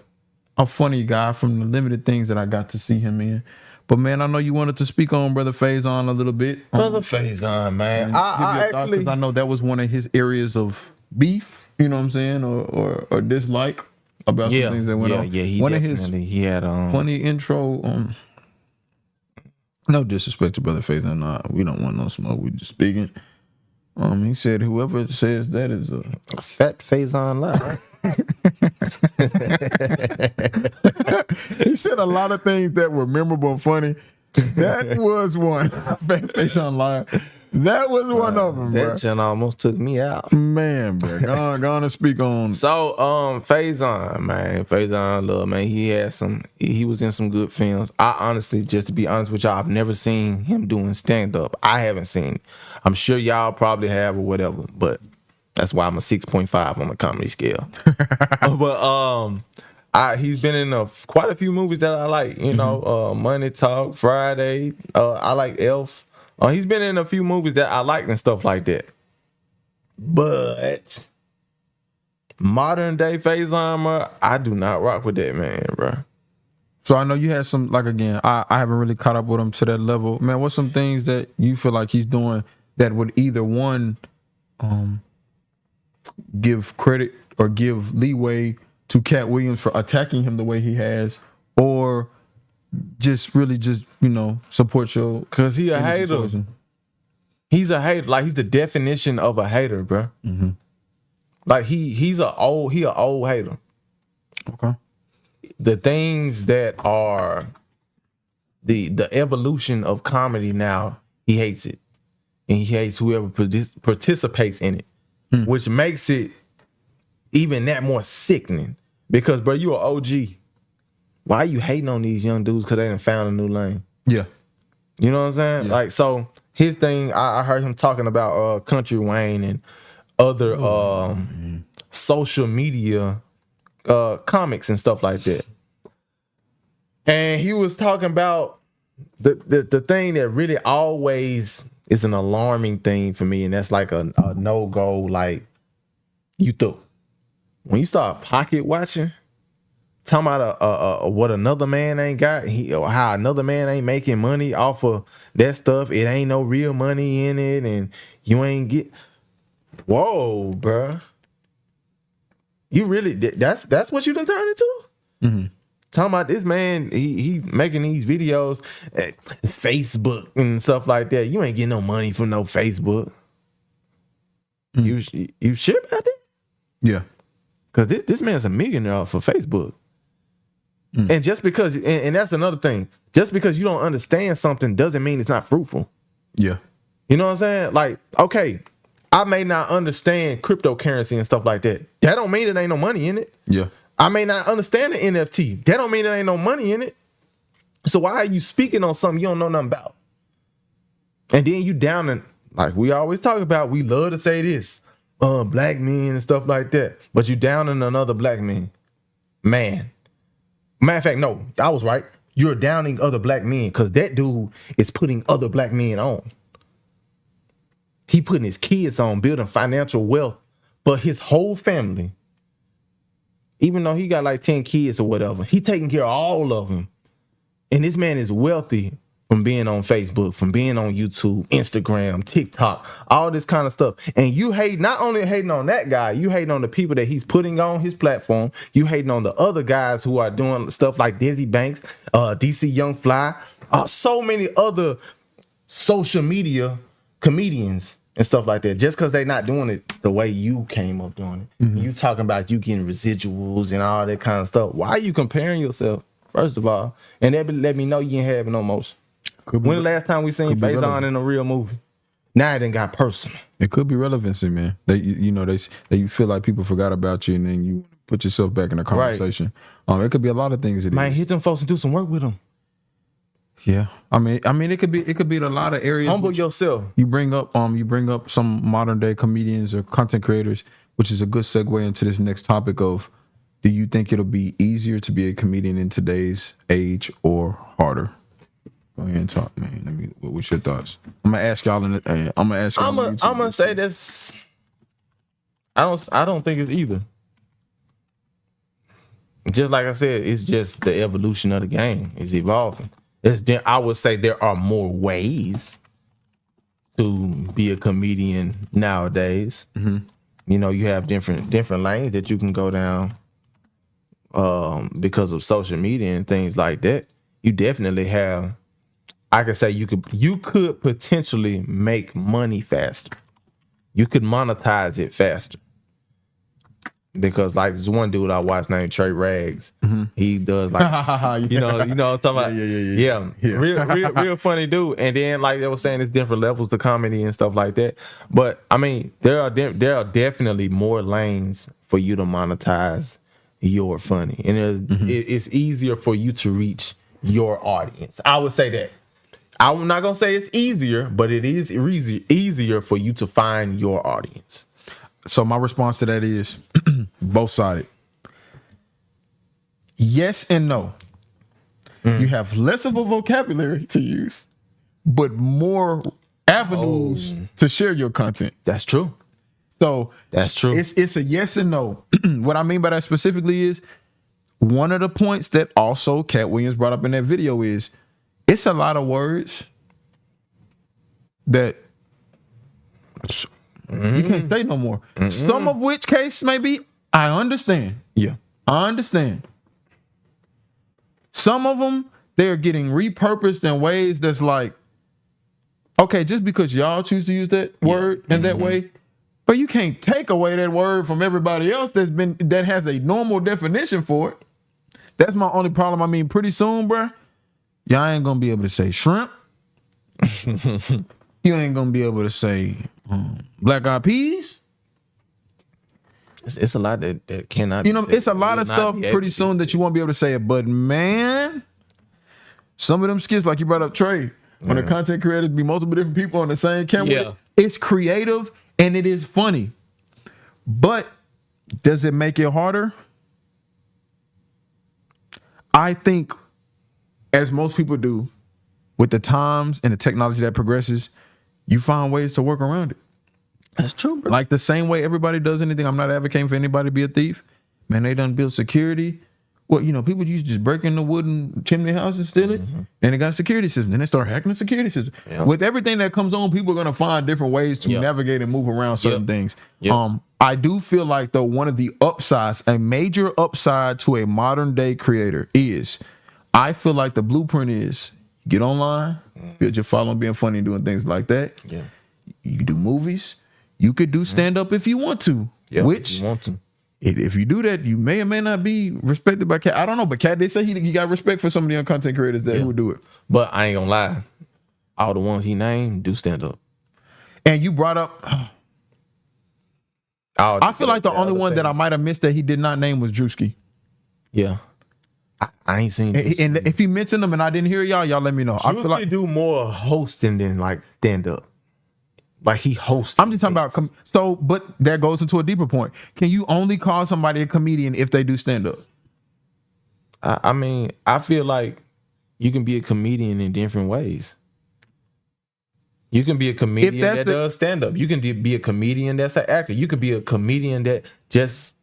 funny guy from the limited things that I got to see him in. But man, I know you wanted to speak on Brother Faison a little bit. Brother Faison, man. I actually, because I know that was one of his areas of beef. You know what I'm saying, or dislike about some things that went on. Yeah, he had funny intro. No disrespect to Brother Faison. Nah, we don't want no smoke. We just speaking. He said whoever says that is a fat Faison lie. He said a lot of things that were memorable and funny. That was one. Fat Faison lie. That was one of them, bro. That shit almost took me out. Man, bro. Go on and speak on. So, Faison, man. Faison Love, man. He was in some good films. I honestly, just to be honest with y'all, I've never seen him doing stand-up. I haven't seen it. I'm sure y'all probably have or whatever, but that's why I'm a 6.5 on the comedy scale. But he's been in quite a few movies that I like, you know, Money Talk, Friday. I like Elf. He's been in a few movies that I like and stuff like that. But modern day Faison, I do not rock with that man, bro. So I know you had some, like, again, I haven't really caught up with him to that level. Man, what's some things that you feel like he's doing that would either one give credit or give leeway to Katt Williams for attacking him the way he has, or just really just, you know, support your, because he a hater. Choice. He's a hater. Like, he's the definition of a hater, bro. Like, he's an old hater. Okay. The things that are the evolution of comedy now, he hates it. And he hates whoever participates in it, which makes it even that more sickening. Because, bro, you an OG. Why are you hating on these young dudes because they done found a new lane? Yeah. You know what I'm saying? Yeah. Like, so his thing, I heard him talking about Country Wayne and other social media comics and stuff like that. And he was talking about the thing that really always is an alarming thing for me, and that's like a no-go, like, you through. When you start pocket watching, talking about what another man ain't got, or how another man ain't making money off of that stuff, it ain't no real money in it, and you ain't get. Whoa, bruh. You really, that's what you done turned into? Talking about this man, he making these videos at Facebook and stuff like that. You ain't getting no money from no Facebook. You sure about that? Yeah. Because this man's a millionaire for Facebook. And just because, and that's another thing, just because you don't understand something doesn't mean it's not fruitful. Yeah. You know what I'm saying? Like, okay, I may not understand cryptocurrency and stuff like that. That don't mean there ain't no money in it. Yeah. I may not understand the NFT. That don't mean there ain't no money in it. So why are you speaking on something you don't know nothing about? And then you down and, like we always talk about, we love to say this, black men and stuff like that. But you down in another black man. Matter of fact, no, I was right. You're downing other black men because that dude is putting other black men on. He putting his kids on, building financial wealth for his whole family. Even though he got like 10 kids or whatever, he taking care of all of them. And this man is wealthy from being on Facebook, from being on YouTube, Instagram, TikTok, all this kind of stuff. And you not only hating on that guy, you hating on the people that he's putting on his platform. You hating on the other guys who are doing stuff like Dizzy Banks, DC Young Fly, so many other social media comedians and stuff like that, just because they're not doing it the way you came up doing it. You talking about you getting residuals and all that kind of stuff. Why are you comparing yourself, first of all? And that let me know you ain't having no motion. When the last time we seen Faison in a real movie? Now it done got personal. It could be relevancy, man. That you feel like people forgot about you, and then you put yourself back in the conversation. Right. It could be a lot of things. Man, hit them folks and do some work with them. Yeah, I mean, it could be a lot of areas. Humble yourself. You bring up some modern day comedians or content creators, which is a good segue into this next topic of, do you think it'll be easier to be a comedian in today's age or harder? Go ahead and talk, man. Let me. What's your thoughts? I'm gonna ask y'all. I'm gonna ask y'all. I'm gonna say this. I don't think it's either. Just like I said, it's just the evolution of the game. It's evolving. I would say there are more ways to be a comedian nowadays. Mm-hmm. You know, you have different lanes that you can go down because of social media and things like that. You definitely have. I could say you could potentially make money faster. You could monetize it faster. Because like this one dude I watched named Trey Rags, he does like you know what I'm talking about. Yeah. Real funny dude. And then like they were saying, it's different levels to comedy and stuff like that. But I mean, there are definitely more lanes for you to monetize your funny, and it's easier for you to reach your audience. I would say that. I'm not gonna say it's easier, but it is easier for you to find your audience. So my response to that is both sided. Yes and no. You have less of a vocabulary to use, but more avenues to share your content. That's true. So that's true. It's a yes and no. What I mean by that specifically is one of the points that also Katt Williams brought up in that video is it's a lot of words that you can't say no more. Some of which case maybe I understand. Yeah. I understand. Some of them, they're getting repurposed in ways that's like, okay, just because y'all choose to use that word in that way, but you can't take away that word from everybody else that has a normal definition for it. That's my only problem. I mean, pretty soon, bruh, y'all ain't gonna be able to say shrimp. You ain't gonna be able to say black eyed peas. It's a lot that cannot. You know, it's a lot of stuff pretty soon that you won't be able to say it. But man, some of them skits, like you brought up Trey, when the content creators be multiple different people on the same camera, it's creative and it is funny. But does it make it harder? I think, as most people do, with the times and the technology that progresses, you find ways to work around it. That's true, bro. Like the same way everybody does anything. I'm not advocating for anybody to be a thief. Man, they done build security. Well, you know, people used to just break in the wooden chimney house and steal it. And they got a security system. Then they start hacking the security system. Yep. With everything that comes on, people are going to find different ways to navigate and move around certain things. Yep. I do feel like, though, one of the upsides, a major upside to a modern day creator is, I feel like the blueprint is get online, build your following, being funny and doing things like that. Yeah. You can do movies. You could do stand up if you want to. Yeah, which, if you want to. If you do that, you may or may not be respected by Katt. I don't know, but Katt did say he got respect for some of the young content creators that would do it. But I ain't gonna lie, all the ones he named do stand up. And you brought up, I feel like the only one that I might have missed that he did not name was Drewski. Yeah. I ain't seen and if he mentioned them and I didn't hear y'all let me know. I feel like do more hosting than like stand up. Like he hosts. I'm just talking about but that goes into a deeper point. Can you only call somebody a comedian if they do stand up? I mean, I feel like you can be a comedian in different ways. You can be a comedian that does stand up. You can be a comedian that's an actor. You could be a comedian that just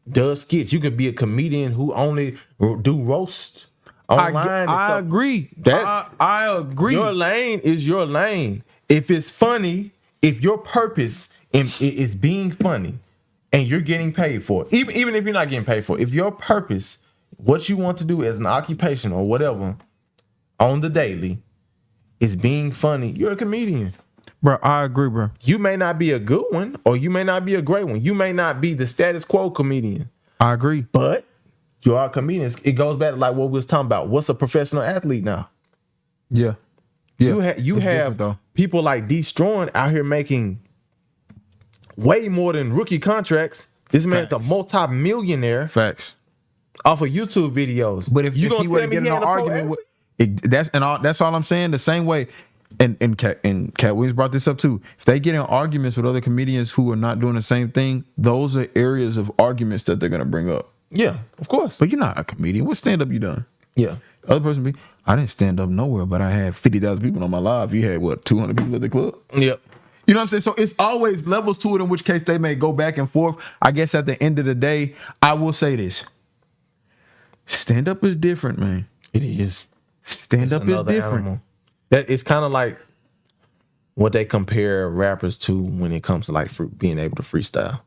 does skits. You could be a comedian who only do roast online. I agree. I agree. Your lane is your lane. If it's funny, if your purpose is being funny and you're getting paid for it, even if you're not getting paid for it, if your purpose, what you want to do as an occupation or whatever on the daily is being funny, you're a comedian. Bro, I agree, bro. You may not be a good one or you may not be a great one. You may not be the status quo comedian. I agree. But you are a comedian. It goes back to like what we was talking about. What's a professional athlete now? Yeah. You have people like D. Strong out here making way more than rookie contracts. This man's a multi-millionaire. Facts. Off of YouTube videos. But if he were to get in an argument that's all I'm saying. The same way, and Katt Williams brought this up too. If they get in arguments with other comedians who are not doing the same thing, those are areas of arguments that they're gonna bring up. Yeah, of course. But you're not a comedian. What stand up you done? Yeah. Other person be, I didn't stand up nowhere, but I had 50,000 people on my live. You had what, 200 people at the club? Yep. You know what I'm saying? So it's always levels to it, in which case they may go back and forth. I guess at the end of the day, I will say this. Stand up is different, man. It is. Stand up is different. Animal. That it's kind of like what they compare rappers to when it comes to like being able to freestyle.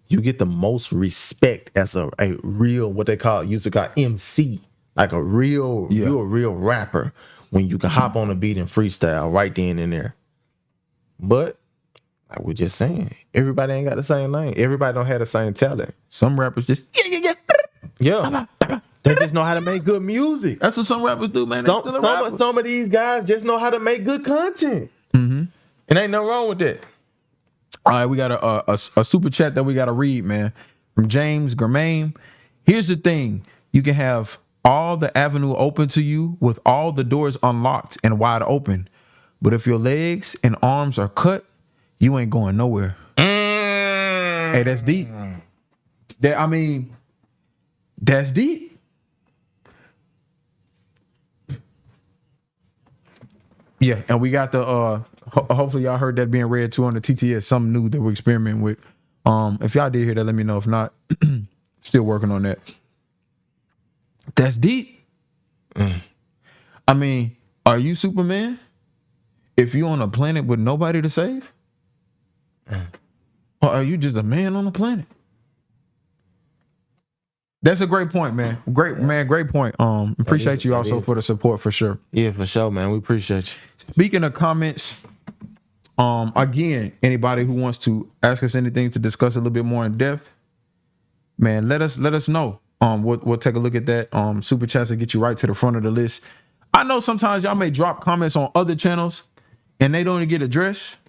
You get the most respect as a real, what they used to call MC, like a real, you're a real rapper when you can hop on a beat and freestyle right then and there. But like we're just saying, everybody ain't got the same name. Everybody don't have the same talent. Some rappers just yeah. They just know how to make good music. That's what some rappers do, man. Some of these guys just know how to make good content. Mm-hmm. And ain't nothing wrong with that. All right, we got a super chat that we got to read, man. From James Germain. Here's the thing. You can have all the avenue open to you with all the doors unlocked and wide open. But if your legs and arms are cut, you ain't going nowhere. Hey, that's deep. That's deep. Yeah, and we got the hopefully y'all heard that being read too on the TTS, something new that we're experimenting with. If y'all did hear that, let me know. If not, still working on that. That's deep. I mean, are you Superman if you on a planet with nobody to save? Or are you just a man on the planet? That's a great point, man. Great point. Appreciate you also for the support for sure. Yeah, for sure, man. We appreciate you. Speaking of comments, again, anybody who wants to ask us anything to discuss a little bit more in depth, man, let us know. We'll take a look at that. Super chats will get you right to the front of the list. I know sometimes y'all may drop comments on other channels and they don't get addressed.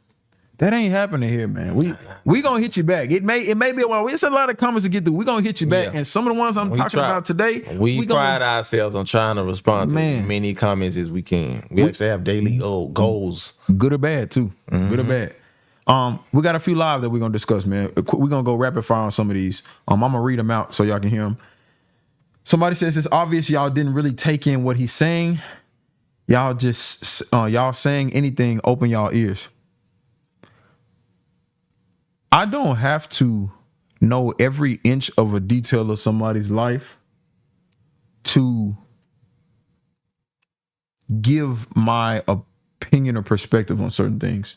That ain't happening here, man. We gonna hit you back. It may be a while. It's a lot of comments to get through. We gonna hit you back, and some of the ones I'm talking about today, we pride ourselves on trying to respond to as many comments as we can. We actually have daily goals, good or bad too. Mm-hmm. Good or bad. We got a few live that we're gonna discuss, man. We're gonna go rapid fire on some of these. I'm gonna read them out so y'all can hear them. Somebody says it's obvious y'all didn't really take in what he's saying. Y'all just y'all saying anything, open y'all ears. I don't have to know every inch of a detail of somebody's life to give my opinion or perspective on certain things.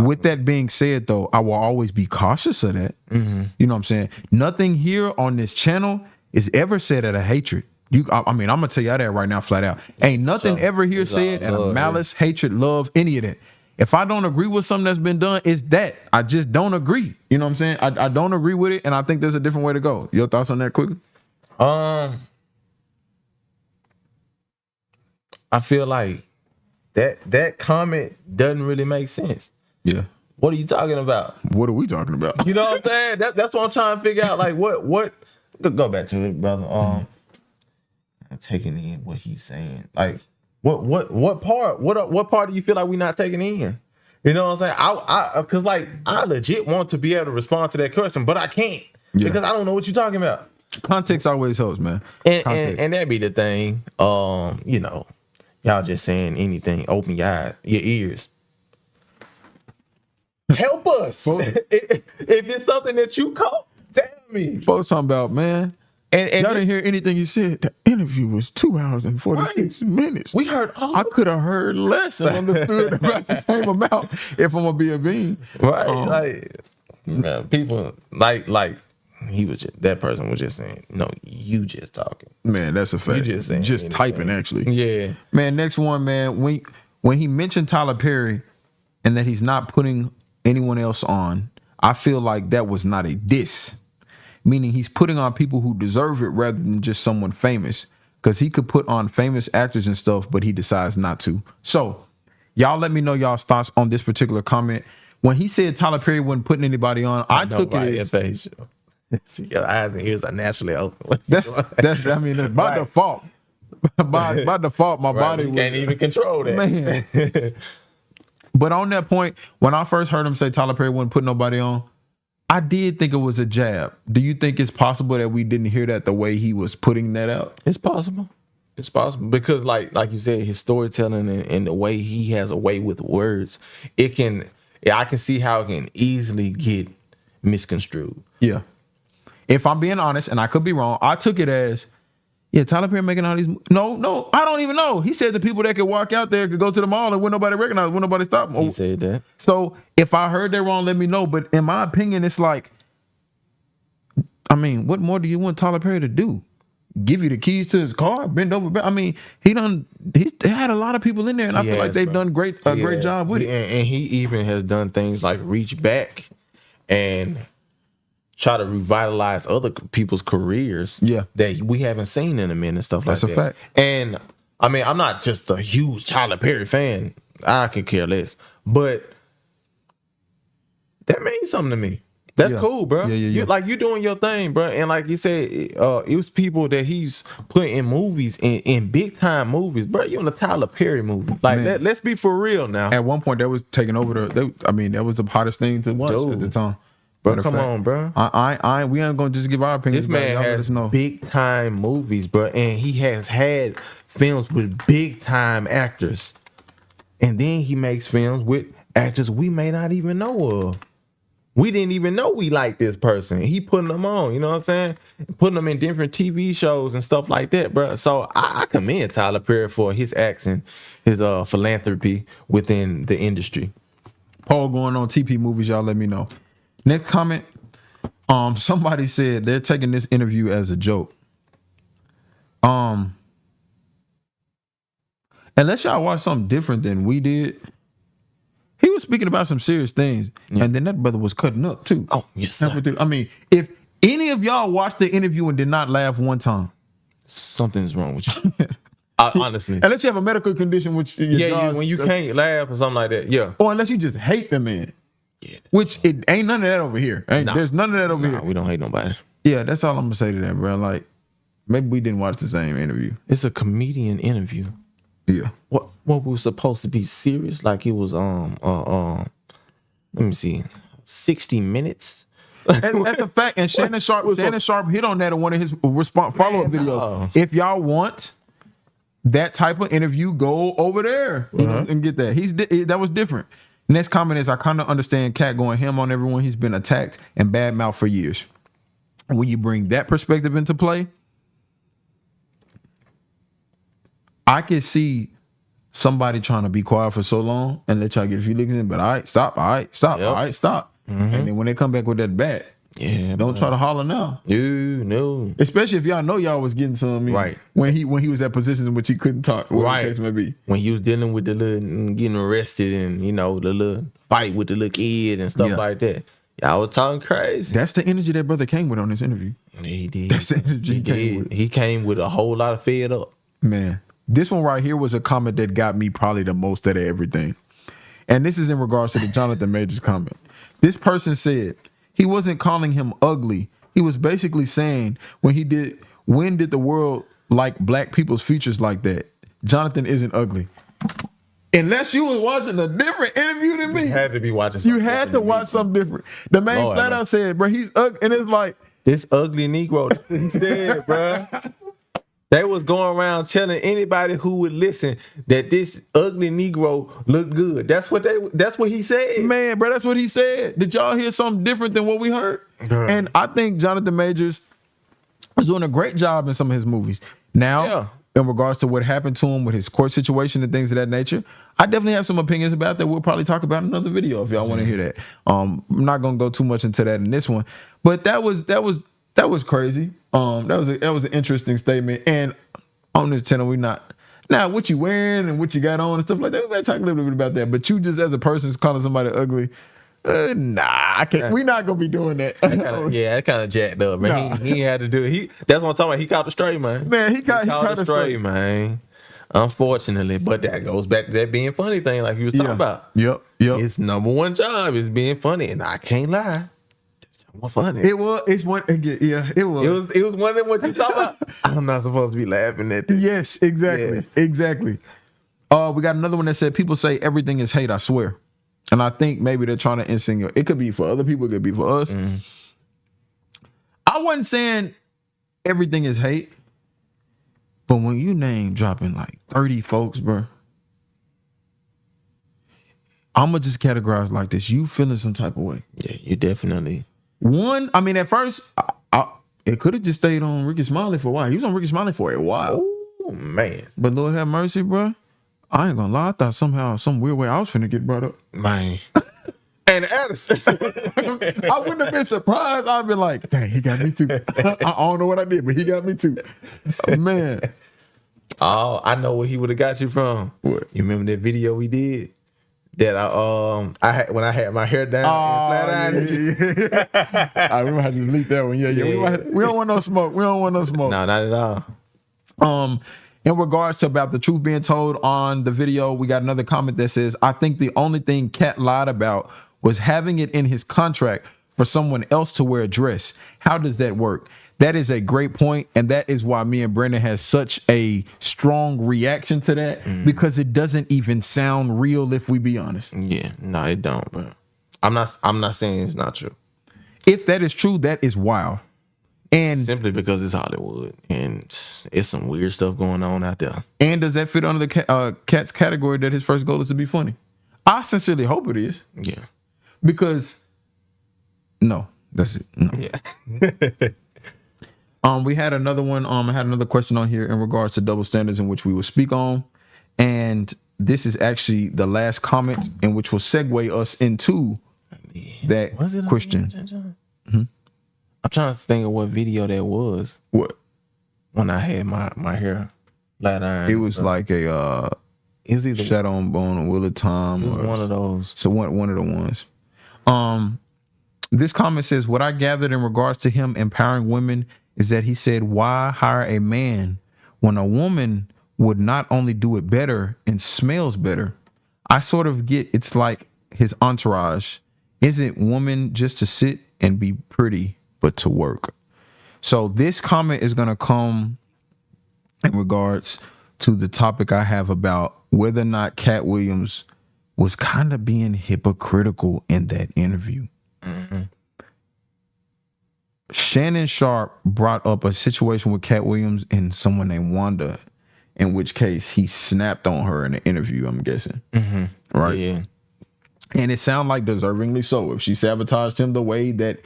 With that being said, though, I will always be cautious of that. Mm-hmm. You know what I'm saying? Nothing here on this channel is ever said out of hatred. I'm gonna tell y'all that right now, flat out. Ain't nothing ever here said out of malice, hatred, love, any of that. If I don't agree with something that's been done, it's that. I just don't agree. You know what I'm saying? I don't agree with it, and I think there's a different way to go. Your thoughts on that quickly? I feel like that comment doesn't really make sense. Yeah. What are you talking about? What are we talking about? You know what I'm saying? That's what I'm trying to figure out. Like what go back to it, brother. I'm taking in what he's saying. Like what part do you feel like we're not taking in? You know what I'm saying? I cause like I legit want to be able to respond to that question, but I can't because I don't know what you're talking about. Context always helps, man. And that be the thing. You know, y'all just saying anything, open your ears. Help us. If it's something that you caught, tell me. Folks talking about, man. And y'all didn't hear anything you said. The interview was 2 hours and 46 minutes. We heard I could have heard less and understood about the same amount if I'm gonna be a bean. Right. Man, people like that person was just saying, no, you just talking. Man, that's a fact. You just saying just typing, actually. Yeah. Man, next one, man. When he mentioned Tyler Perry and that he's not putting anyone else on, I feel like that was not a diss. Meaning he's putting on people who deserve it rather than just someone famous. Because he could put on famous actors and stuff, but he decides not to. So, y'all let me know y'all's thoughts on this particular comment. When he said Tyler Perry wasn't putting anybody on, I took it as... See, your eyes and ears are naturally open. That's by default. By default, my body can't even control that. Man. But on that point, when I first heard him say Tyler Perry wouldn't put nobody on, I did think it was a jab. Do you think it's possible that we didn't hear that the way he was putting that out? It's possible. It's possible because, like you said, his storytelling and the way he has a way with words, I can see how it can easily get misconstrued. Yeah. If I'm being honest, and I could be wrong, I took it as, yeah, Tyler Perry making all these. No, I don't even know. He said the people that could walk out there could go to the mall and wouldn't nobody recognize, wouldn't nobody stop them. He said that. So if I heard that wrong, let me know. But in my opinion, it's like, I mean, what more do you want Tyler Perry to do? Give you the keys to his car, bend over. I mean, he had a lot of people in there, and I feel like they've done a great job with it. And he even has done things like reach back and try to revitalize other people's careers. Yeah, that we haven't seen in a minute and stuff like that. That's a fact. And I mean, I'm not just a huge Tyler Perry fan. I could care less, but that means something to me. That's cool, bro. Yeah. You doing your thing, bro. And like you said, it was people that he's put in movies, in big time movies, bro. You in a Tyler Perry movie? Like, let's be for real now. At one point, that was taking over that was the hottest thing to watch at the time. Bro, come on, bro. We ain't gonna just give our opinion. This man has big time movies, bro, and he has had films with big time actors, and then he makes films with actors we may not even know of. We didn't even know we liked this person. He putting them on, you know what I'm saying? Putting them in different TV shows and stuff like that, bro. So I commend Tyler Perry for his acts and his philanthropy within the industry. Paul going on TP movies, y'all let me know. Next comment, somebody said they're taking this interview as a joke. Unless y'all watch something different than we did. He was speaking about some serious things, and then that brother was cutting up too. Oh, yes, sir. I mean, if any of y'all watched the interview and did not laugh one time, something's wrong with you. Honestly, unless you have a medical condition, which when you can't laugh or something like that, yeah, or unless you just hate the man, which it ain't none of that over here. There's none of that over here. We don't hate nobody. Yeah, that's all I'm gonna say to that, bro. Like, maybe we didn't watch the same interview. It's a comedian interview. Yeah. What was supposed to be serious? Like it was let me see, 60 minutes. That's a fact. And Shannon Sharp hit on that in one of his follow-up videos. No. If y'all want that type of interview, go over there and get that. That was different. Next comment is, I kind of understand Katt going ham on everyone. He's been attacked and badmouthed for years. And when you bring that perspective into play, I can see somebody trying to be quiet for so long and let y'all get a few licks in, but all right, stop. Mm-hmm. And then when they come back with that bat, don't try to holler now. No. Especially if y'all know y'all was getting some, right? When he was at positions in which he couldn't talk, right? The case may be. When he was dealing with the little getting arrested and the little fight with the little kid and stuff like that. Y'all was talking crazy. That's the energy that brother came with on this interview. He did. That's the energy he came with. He came with a whole lot of fed up. Man. This one right here was a comment that got me probably the most out of everything. And this is in regards to the Jonathan Majors comment. This person said he wasn't calling him ugly. He was basically saying when did the world like black people's features like that? Jonathan isn't ugly. Unless you was watching a different interview than me. You had to be watching something. You had to watch something different. The man flat out said, bro, he's ugly. And it's like, this ugly Negro, that's what he said, bro. They was going around telling anybody who would listen that this ugly Negro looked good. That's what he said. Man, bro, that's what he said. Did y'all hear something different than what we heard? And I think Jonathan Majors is doing a great job in some of his movies. Now, in regards to what happened to him with his court situation and things of that nature, I definitely have some opinions about that. We'll probably talk about in another video if y'all want to hear that. I'm not gonna go too much into that in this one, but that was crazy. That was an interesting statement. And on this channel, we not now what you wearing and what you got on and stuff like that. We gotta talk a little bit about that. But you just as a person is calling somebody ugly. Nah, I can't. We're not gonna be doing that. That kind of jacked up, man. Nah. He had to do it. That's what I'm talking about. He caught the stray, man. Man, he caught the stray, man. Unfortunately, but that goes back to that being funny thing, like you was talking about. Yep. His number one job is being funny, and I can't lie. It's funny. It was. It's one. Yeah, it was. It was one of them. What you talking about? I'm not supposed to be laughing at this. Yes, exactly. Yeah. Exactly. We got another one that said people say everything is hate. I swear. And I think maybe they're trying to insinuate. It could be for other people. It could be for us. Mm-hmm. I wasn't saying everything is hate. But when you name dropping like 30 folks, bro, I'm gonna just categorize like this. You feeling some type of way. Yeah, you definitely. One, I mean, at first, it could have just stayed on Ricky Smiley for a while. He was on Ricky Smiley for a while. Oh, man. But Lord have mercy, bro. I ain't gonna lie. I thought somehow, some weird way I was finna get brought up. Man. And Addison. I wouldn't have been surprised. I'd been like, dang, he got me too. I don't know what I did, but he got me too. Man. Oh, I know where he would have got you from. What? You remember that video we did? That I had when I had my hair down and flat iron. I remember how to delete that one. Yeah. We don't want no smoke. No, not at all. In regards to about the truth being told on the video, we got another comment that says, I think the only thing Katt lied about was having it in his contract for someone else to wear a dress. How does that work? That is a great point, and that is why me and Brandon has such a strong reaction to that, because it doesn't even sound real, if we be honest. Yeah, no, it don't, bro. I'm not saying it's not true. If that is true, that is wild. And simply because it's Hollywood and it's some weird stuff going on out there. And does that fit under the Katt's category that his first goal is to be funny? I sincerely hope it is. Yeah. Because no, that's it. No. Yeah. We had another one. I had another question on here in regards to double standards, in which we will speak on. And this is actually the last comment, in which will segue us into that question. I'm trying to think of what video that was. What? When I had my hair flat iron. It was like a is either Shadow and Bone or Will of Time. It was one of those. So one of the ones. This comment says, what I gathered in regards to him empowering women is that he said, why hire a man when a woman would not only do it better and smells better? I sort of get it's like his entourage. Isn't woman just to sit and be pretty, but to work? So this comment is going to come in regards to the topic I have about whether or not Katt Williams was kind of being hypocritical in that interview. Mm-hmm. Shannon Sharp brought up a situation with Katt Williams and someone named Wanda, in which case he snapped on her in the interview, I'm guessing. Mm-hmm. Right? Yeah. And it sounded like deservingly so. If she sabotaged him the way that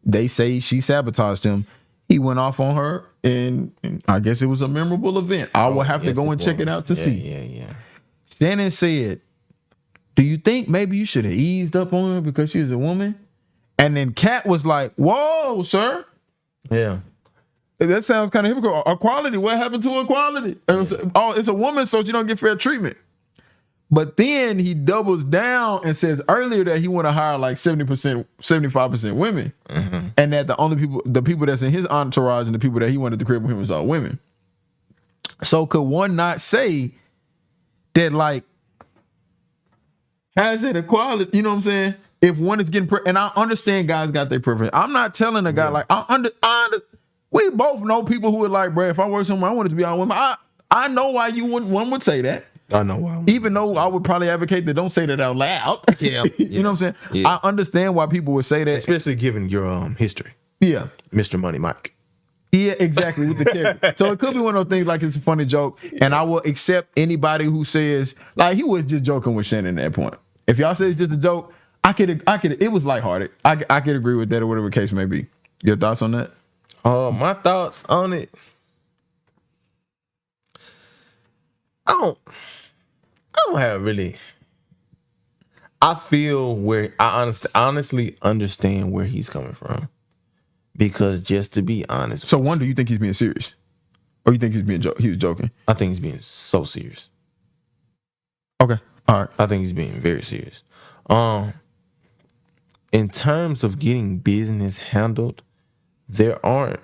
they say she sabotaged him, he went off on her, and I guess it was a memorable event. I will have to go and check it out to see. Yeah. Shannon said, do you think maybe you should have eased up on her because she's a woman? And then Katt was like, whoa, sir. Yeah. That sounds kind of hypocritical. Equality, what happened to equality? Yeah. It's a woman, so she don't get fair treatment. But then he doubles down and says earlier that he want to hire like 70%, 75% women. Mm-hmm. And that the people that's in his entourage and the people that he wanted to crib with him was all women. So could one not say that, like, how is it equality? You know what I'm saying? If one is getting, and I understand guys got their preference. I'm not telling a guy, like, we both know people who are like, bro, if I work somewhere, I want it to be all women. I know why one would say that. I know why. Even though I would probably advocate that don't say that out loud. Yeah. You know what I'm saying? Yeah. I understand why people would say that. Especially given your history. Yeah. Mr. Money Mike. Yeah, exactly, with the character. So it could be one of those things like it's a funny joke, and I will accept anybody who says, like, he was just joking with Shannon at that point. If y'all say it's just a joke, I could it was lighthearted. I could agree with that or whatever the case may be. Your thoughts on that? My thoughts on it. I don't have really. I feel where I honestly understand where he's coming from, because just to be honest. So one, do you think he's being serious, or you think he was joking? I think he's being so serious. Okay, all right. I think he's being very serious. In terms of getting business handled, there aren't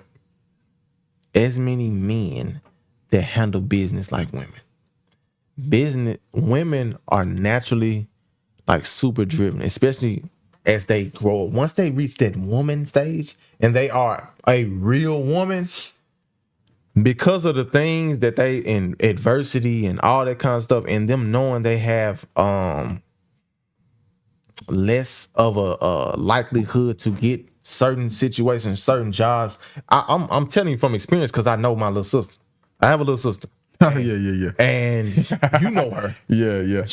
as many men that handle business like women. Women are naturally like super driven, especially as they grow up. Once they reach that woman stage and they are a real woman, because of the things that they in adversity and all that kind of stuff, and them knowing they have less of a likelihood to get certain situations, certain jobs. I'm telling you from experience, because I know my little sister. I have a little sister. Oh, yeah. And you know her. Yeah.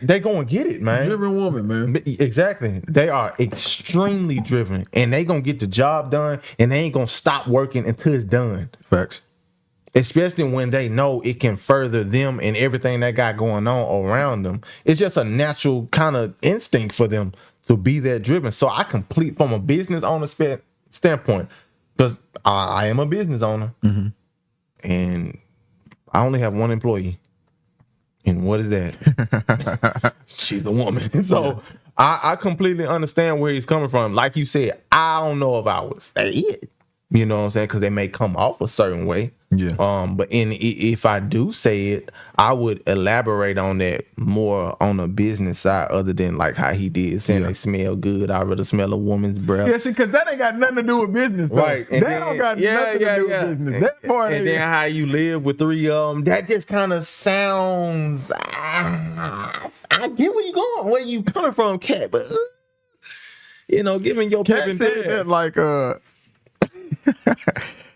They gonna get it, man. Driven woman, man. Exactly. They are extremely driven, and they gonna get the job done, and they ain't gonna stop working until it's done. Facts. Especially when they know it can further them and everything they got going on around them. It's just a natural kind of instinct for them to be that driven. So I complete from a business owner standpoint, because I am a business owner, and I only have one employee. And what is that? She's a woman. So I completely understand where he's coming from. Like you said, I don't know if I would say it. You know what I'm saying? Because they may come off a certain way. Yeah. But if I do say it, I would elaborate on that more on the business side, other than like how he did, saying they smell good. I'd rather smell a woman's breath. Yeah, see, because that ain't got nothing to do with business, though. Right. And that don't got nothing to do with business. That part and then how you live with 3 of them, that just kind of sounds. I get where you going, where you coming from, Katt, but giving your Katt said that like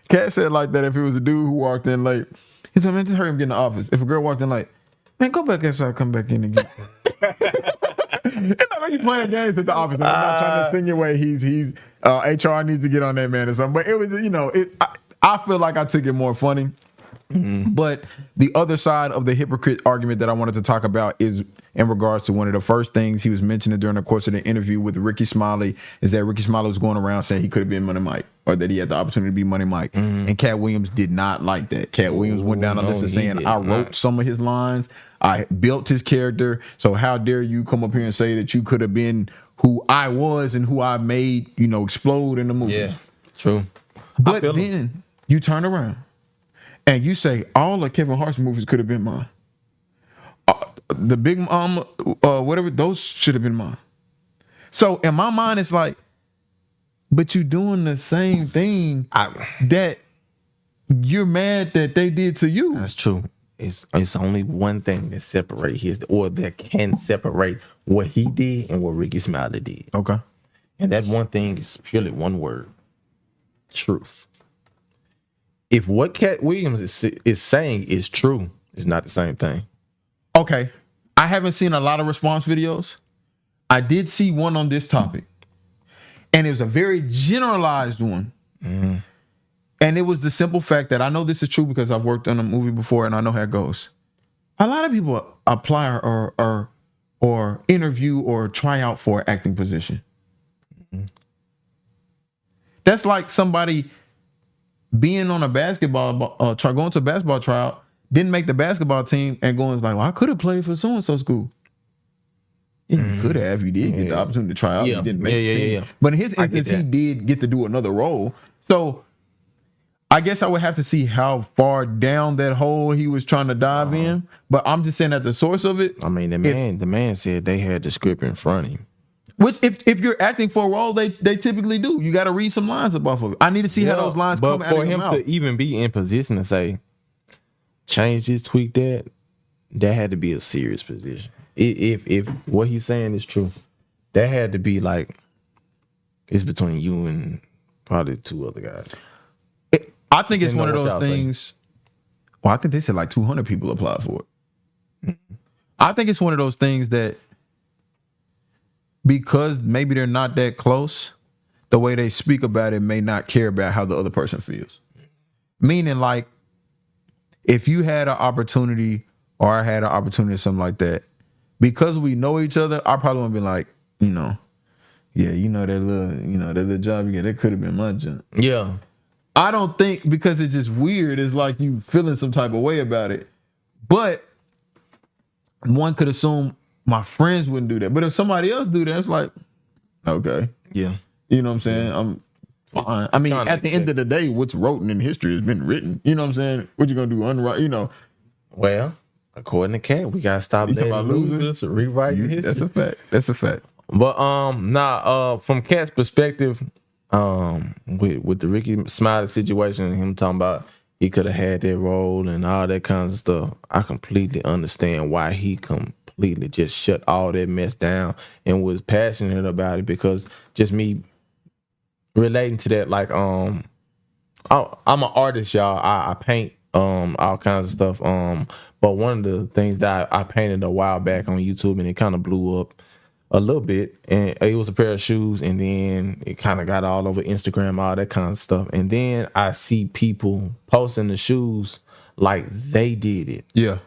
Katt said like that if it was a dude who walked in late. He said, man, just hurry him get in the office. If a girl walked in late, man, go back inside, come back in again. It's not like he's playing games at the office. I'm not trying to insinuate he's HR needs to get on that man or something. But it was, I feel like I took it more funny. But the other side of the hypocrite argument that I wanted to talk about is in regards to one of the first things he was mentioning during the course of the interview with Ricky Smiley, is that Ricky Smiley was going around saying he could have been Money Mike, or that he had the opportunity to be Money Mike. And Katt Williams did not like that. Katt Williams went down a list of saying, I wrote some of his lines, I built his character, so how dare you come up here and say that you could have been who I was and who I made, explode in the movie. Yeah, true. But then you turn around and you say all of Kevin Hart's movies could have been mine. The Big Mama, whatever, those should have been mine. So in my mind, it's like, but you doing the same thing that you're mad that they did to you. That's true. It's only one thing that that can separate what he did and what Ricky Smiley did. Okay. And that one thing is purely one word: truth. If what Katt Williams is saying is true, it's not the same thing. Okay. I haven't seen a lot of response videos. I did see one on this topic. And it was a very generalized one. And it was the simple fact that I know this is true because I've worked on a movie before and I know how it goes. A lot of people apply or interview or try out for an acting position. That's like somebody being on a basketball, going to a basketball tryout, didn't make the basketball team, and going like, well, I could have played for so-and-so school. Yeah, you could have. You did get the opportunity to try out. You didn't make the team. Yeah. But in his instance, he did get to do another role. So I guess I would have to see how far down that hole he was trying to dive in. But I'm just saying at the source of it. I mean, the man said they had the script in front of him. Which, if you're acting for a role, they typically do. You got to read some lines up off of it. I need to see how those lines come out of him. But for him to even be in position to say, change this, tweak that had to be a serious position. If what he's saying is true, that had to be like, it's between you and probably 2 other guys. I think it's one of those things. Well, I think they said like 200 people applied for it. I think it's one of those things that, because maybe they're not that close, the way they speak about it may not care about how the other person feels. Meaning, like, if you had an opportunity or I had an opportunity or something like that, because we know each other, I probably wouldn't be like, that little job you get, that could have been my job. Yeah. I don't think, because it's just weird, it's like you feeling some type of way about it. But one could assume my friends wouldn't do that. But if somebody else do that, it's like, okay. Yeah. You know what I'm saying? I'm fine. I mean, at the end of the day, what's written in history has been written. You know what I'm saying? What you gonna do? Well, according to Katt, we gotta stop letting losers rewrite history. That's a fact. That's a fact. But from Katt's perspective, with the Ricky Smiley situation and him talking about he could have had that role and all that kind of stuff, I completely understand why he completely just shut all that mess down and was passionate about it, because just me relating to that, like I'm an artist, y'all. I paint, all kinds of stuff. But one of the things that I painted a while back on YouTube, and it kind of blew up a little bit, and it was a pair of shoes, and then it kind of got all over Instagram, all that kind of stuff. And then I see people posting the shoes like they did it. Yeah.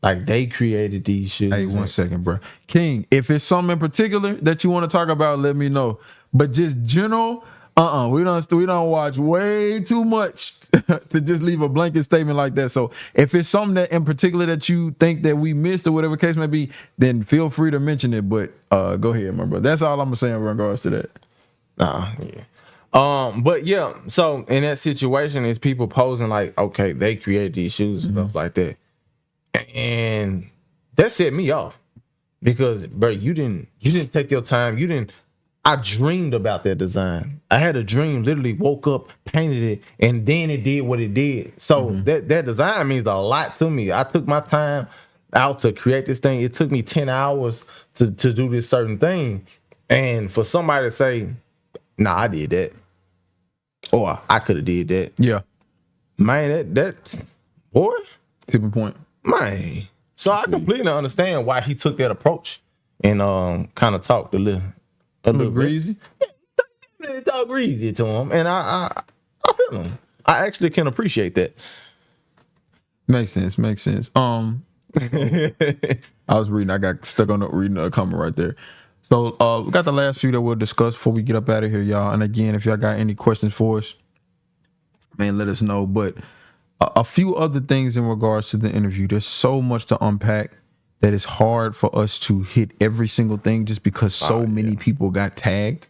Like they created these shoes. Hey, 1 second, bro. King, if it's something in particular that you want to talk about, let me know. But just general, we don't watch way too much to just leave a blanket statement like that. So if it's something that in particular that you think that we missed or whatever case may be, then feel free to mention it. But go ahead, my brother. That's all I'm gonna say in regards to that. But yeah, so in that situation, is people posing like, okay, they created these shoes and stuff like that. And that set me off because, bro, you didn't take your time. I dreamed about that design. I had a dream, literally woke up, painted it, and then it did what it did. So that design means a lot to me. I took my time out to create this thing. It took me 10 hours to do this certain thing. And for somebody to say, nah, I did that, or I could have did that. Yeah. Man, that boy. Tipping point. Man. So I completely understand why he took that approach and kind of talked a little greasy. Yeah, talk greasy to him. And I feel him. I actually can appreciate that. Makes sense. I was reading, I got stuck on reading a comment right there. So we got the last few that we'll discuss before we get up out of here, y'all. And again, if y'all got any questions for us, man, let us know. But a few other things in regards to the interview. There's so much to unpack that it's hard for us to hit every single thing just because so many people got tagged.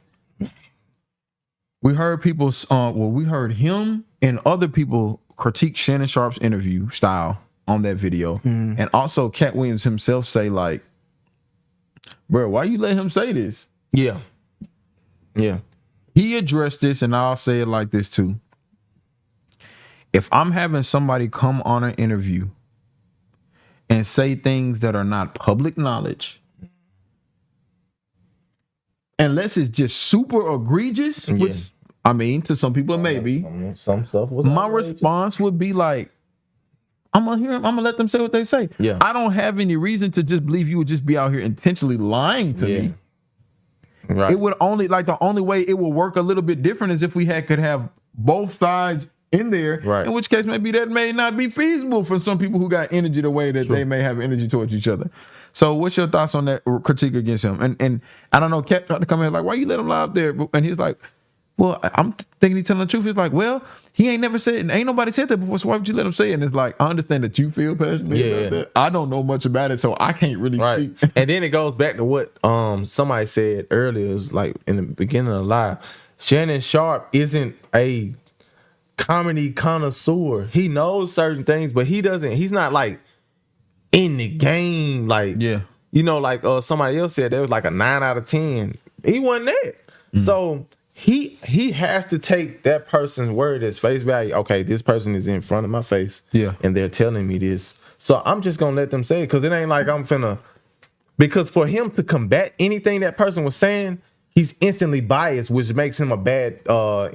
We heard people, we heard him and other people critique Shannon Sharp's interview style on that video. And also Katt Williams himself say like, bro, why you let him say this? Yeah. He addressed this, and I'll say it like this too. If I'm having somebody come on an interview and say things that are not public knowledge, unless it's just super egregious, which I mean, to some people it may be. Some stuff was my response would be like, I'm gonna let them say what they say. Yeah. I don't have any reason to just believe you would just be out here intentionally lying to me. Right. It would only the only way it would work a little bit different is if we could have both sides in there, right. In which case maybe that may not be feasible for some people who got energy the way that they may have energy towards each other. So what's your thoughts on that critique against him? And I don't know, Katt tried to come in like, why you let him lie up there? And he's like, well, I'm thinking he's telling the truth. He's like, well, he ain't never said, ain't nobody said that before, so why would you let him say it? And it's like, I understand that you feel passionate about that. I don't know much about it, so I can't really speak. And then it goes back to what somebody said earlier, is like in the beginning of the live, Shannon Sharp isn't a comedy connoisseur. He knows certain things, but he's not like in the game. Like, you know, like somebody else said there was like a 9 out of 10. He wasn't that. So he has to take that person's word as face value. Okay, this person is in front of my face, and they're telling me this. So I'm just gonna let them say it, because it ain't like I'm finna. Because for him to combat anything that person was saying, he's instantly biased, which makes him a bad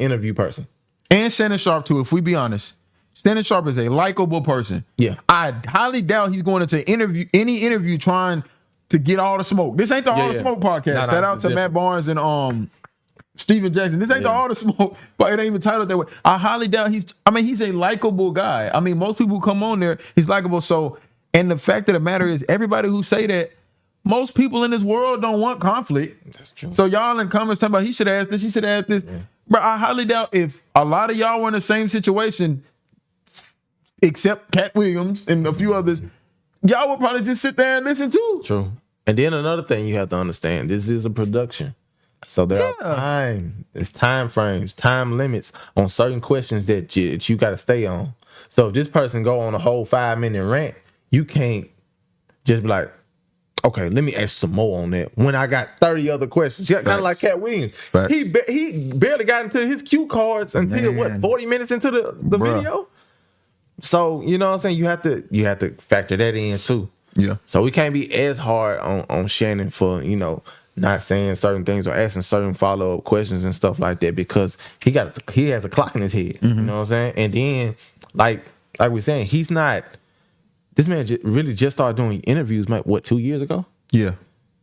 interview person. And Shannon Sharp too, if we be honest. Shannon Sharp is a likable person. Yeah. I highly doubt he's going into any interview trying to get all the smoke. This ain't the All the Smoke podcast. Shout out to Matt Barnes and Steven Jackson. This ain't the All the Smoke, but it ain't even titled that way. I highly doubt he's a likable guy. I mean, most people who come on there, he's likable. So, and the fact of the matter is, everybody who say that, most people in this world don't want conflict. That's true. So y'all in the comments talking about he should have asked this, he should have asked this. Yeah. But I highly doubt if a lot of y'all were in the same situation, except Katt Williams and a few others, y'all would probably just sit there and listen too. True. And then another thing you have to understand, this is a production. So there are there's time frames, time limits on certain questions that you got to stay on. So if this person go on a whole 5-minute rant, you can't just be like, okay, let me ask some more on that when I got 30 other questions. Kind of like Katt Williams. He barely got into his cue cards until 40 minutes into the video. So you know what I'm saying? You have to factor that in too. Yeah. So we can't be as hard on Shannon for, you know, not saying certain things or asking certain follow-up questions and stuff like that, because he has a clock in his head. You know what I'm saying? And then like like we're saying, he's not. This man really just started doing interviews, like, what, 2 years ago? Yeah.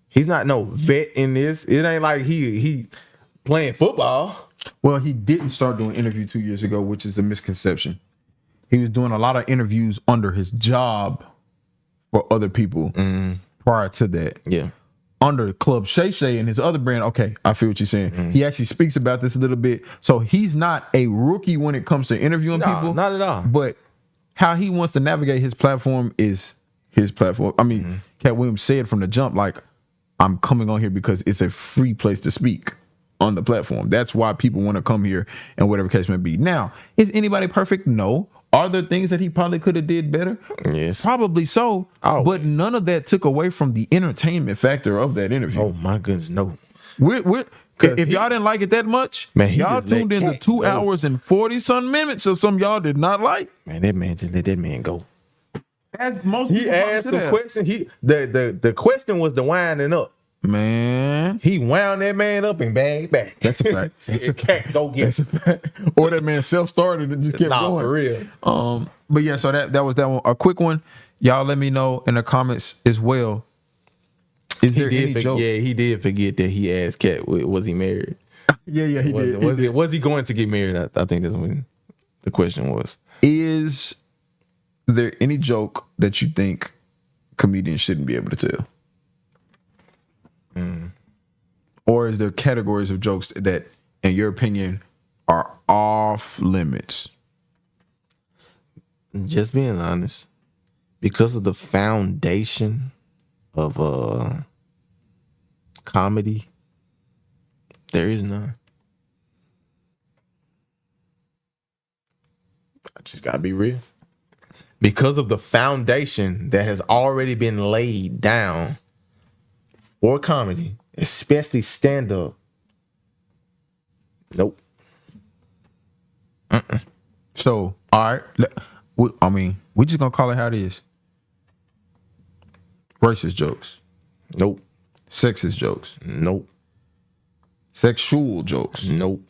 He's not no vet in this. It ain't like he playing football. Well, he didn't start doing interview 2 years ago, which is a misconception. He was doing a lot of interviews under his job for other people prior to that. Yeah. Under Club Shay Shay and his other brand. Okay, I feel what you're saying. He actually speaks about this a little bit. So he's not a rookie when it comes to interviewing people. Not at all. But how he wants to navigate his platform is his platform. I mean, Katt Williams said from the jump, like, I'm coming on here because it's a free place to speak on the platform. That's why people want to come here and whatever case may be. Now, is anybody perfect? No. Are there things that he probably could have did better? Yes. Probably so. Always. But none of that took away from the entertainment factor of that interview. Oh my goodness, no. If y'all didn't like it that much, man, y'all tuned into 2 hours and 40-some minutes of some y'all did not like. Man, that man just let that man go. As most He people asked the question. The question was the winding up. Man, he wound that man up and bang back. That's a fact. That's a fact. Go get it. Or that man self-started and just kept going. For real. But yeah, so that was that one. A quick one. Y'all let me know in the comments as well. Is there any joke? Yeah, he did forget that he asked Katt, was he married? Yeah, he did. Was he going to get married? I think that's what the question was. Is there any joke that you think comedians shouldn't be able to tell? Or is there categories of jokes that, in your opinion, are off limits? Just being honest, because of the foundation of comedy, there is none. I just gotta be real. Because of the foundation that has already been laid down for comedy, especially stand-up. Nope. So, all right. We just gonna call it how it is. Racist jokes. Nope. Sexist jokes. Nope. Sexual jokes. Nope.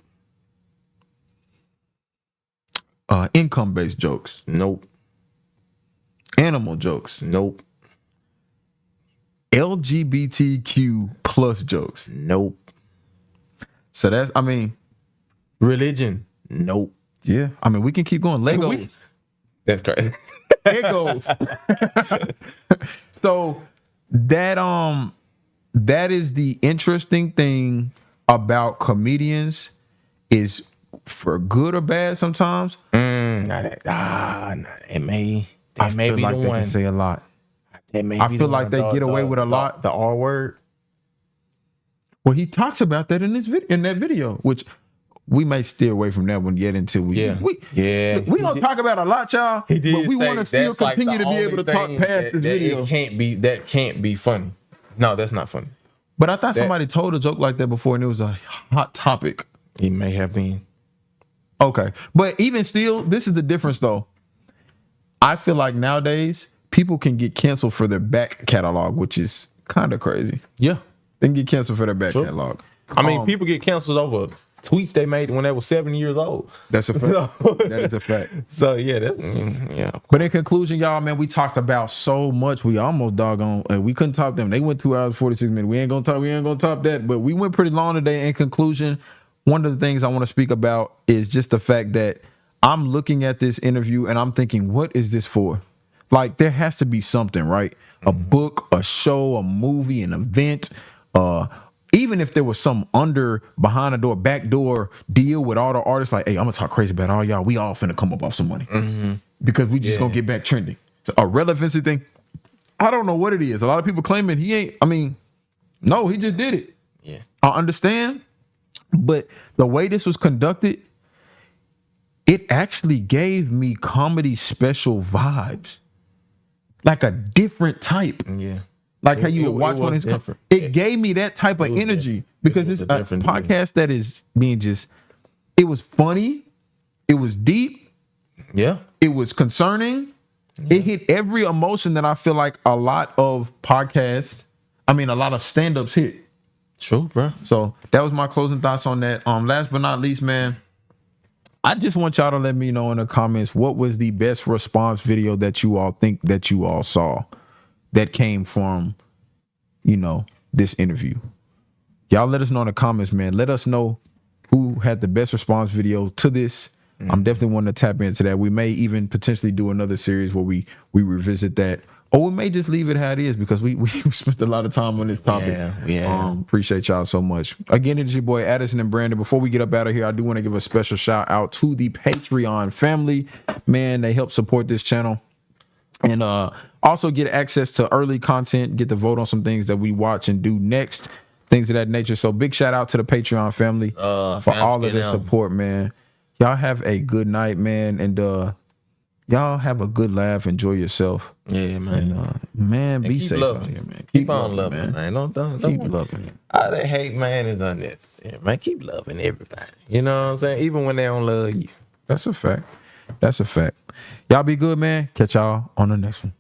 Income-based jokes. Nope. Animal jokes. Nope. LGBTQ plus jokes. Nope. So that's, religion. Nope. Yeah. We can keep going. Legos. That's crazy. Legos. So that is the interesting thing about comedians, is for good or bad sometimes. It may I feel be like the they one. can say a lot. I feel like they get away with a lot. The R word. Well, he talks about that in that video, which we may steer away from that one yet until we gonna talk about a lot, y'all. But we want to still continue to be able to talk past this video. That can't be funny. No, that's not funny. But I thought somebody told a joke like that before, and it was a hot topic. It may have been. Okay, but even still, this is the difference, though. I feel like nowadays people can get canceled for their back catalog, which is kind of crazy. Yeah, they can get canceled for their back catalog. People get canceled over tweets they made when they were 7 years old. That's a fact. That is a fact. So yeah. But in conclusion, y'all, man, we talked about so much. We almost doggone. We couldn't top them. They went 2 hours 46 minutes. We ain't gonna top that. But we went pretty long today. In conclusion, one of the things I want to speak about is just the fact that I'm looking at this interview and I'm thinking, what is this for? Like, there has to be something, right? A book, a show, a movie, an event. Even if there was some behind the door, back door deal with all the artists, like, hey, I'm gonna talk crazy about all y'all. We all finna come up off some money because we just gonna get back trending. So a relevancy thing. I don't know what it is. A lot of people claiming he ain't. No, he just did it. Yeah, I understand, but the way this was conducted, it actually gave me comedy special vibes, like a different type. Yeah. Like how you would watch one of his different. It gave me that type of energy because it's a podcast that is being it was funny, it was deep, it was concerning, it hit every emotion that I feel like a lot of podcasts, a lot of stand-ups hit. True, bro. So that was my closing thoughts on that. Last but not least, man, I just want y'all to let me know in the comments what was the best response video that you all think that you all saw that came from, you know, this interview. Y'all let us know in the comments, man. Let us know who had the best response video to this. I'm definitely wanting to tap into that. We may even potentially do another series where we revisit that. Or we may just leave it how it is because we spent a lot of time on this topic. Yeah. Appreciate y'all so much. Again, it's your boy Addison and Brandon. Before we get up out of here, I do want to give a special shout out to the Patreon family. Man, they help support this channel. And also get access to early content, get to vote on some things that we watch and do next, things of that nature. So big shout out to the Patreon family for all of the support, man. Y'all have a good night, man. And y'all have a good laugh. Enjoy yourself. Yeah, man. And, man, be safe out here, man. Keep on loving, man. Don't keep loving. All that hate, man, is unnecessary, man. Keep loving everybody. You know what I'm saying? Even when they don't love you. That's a fact. That's a fact. Y'all be good, man. Catch y'all on the next one.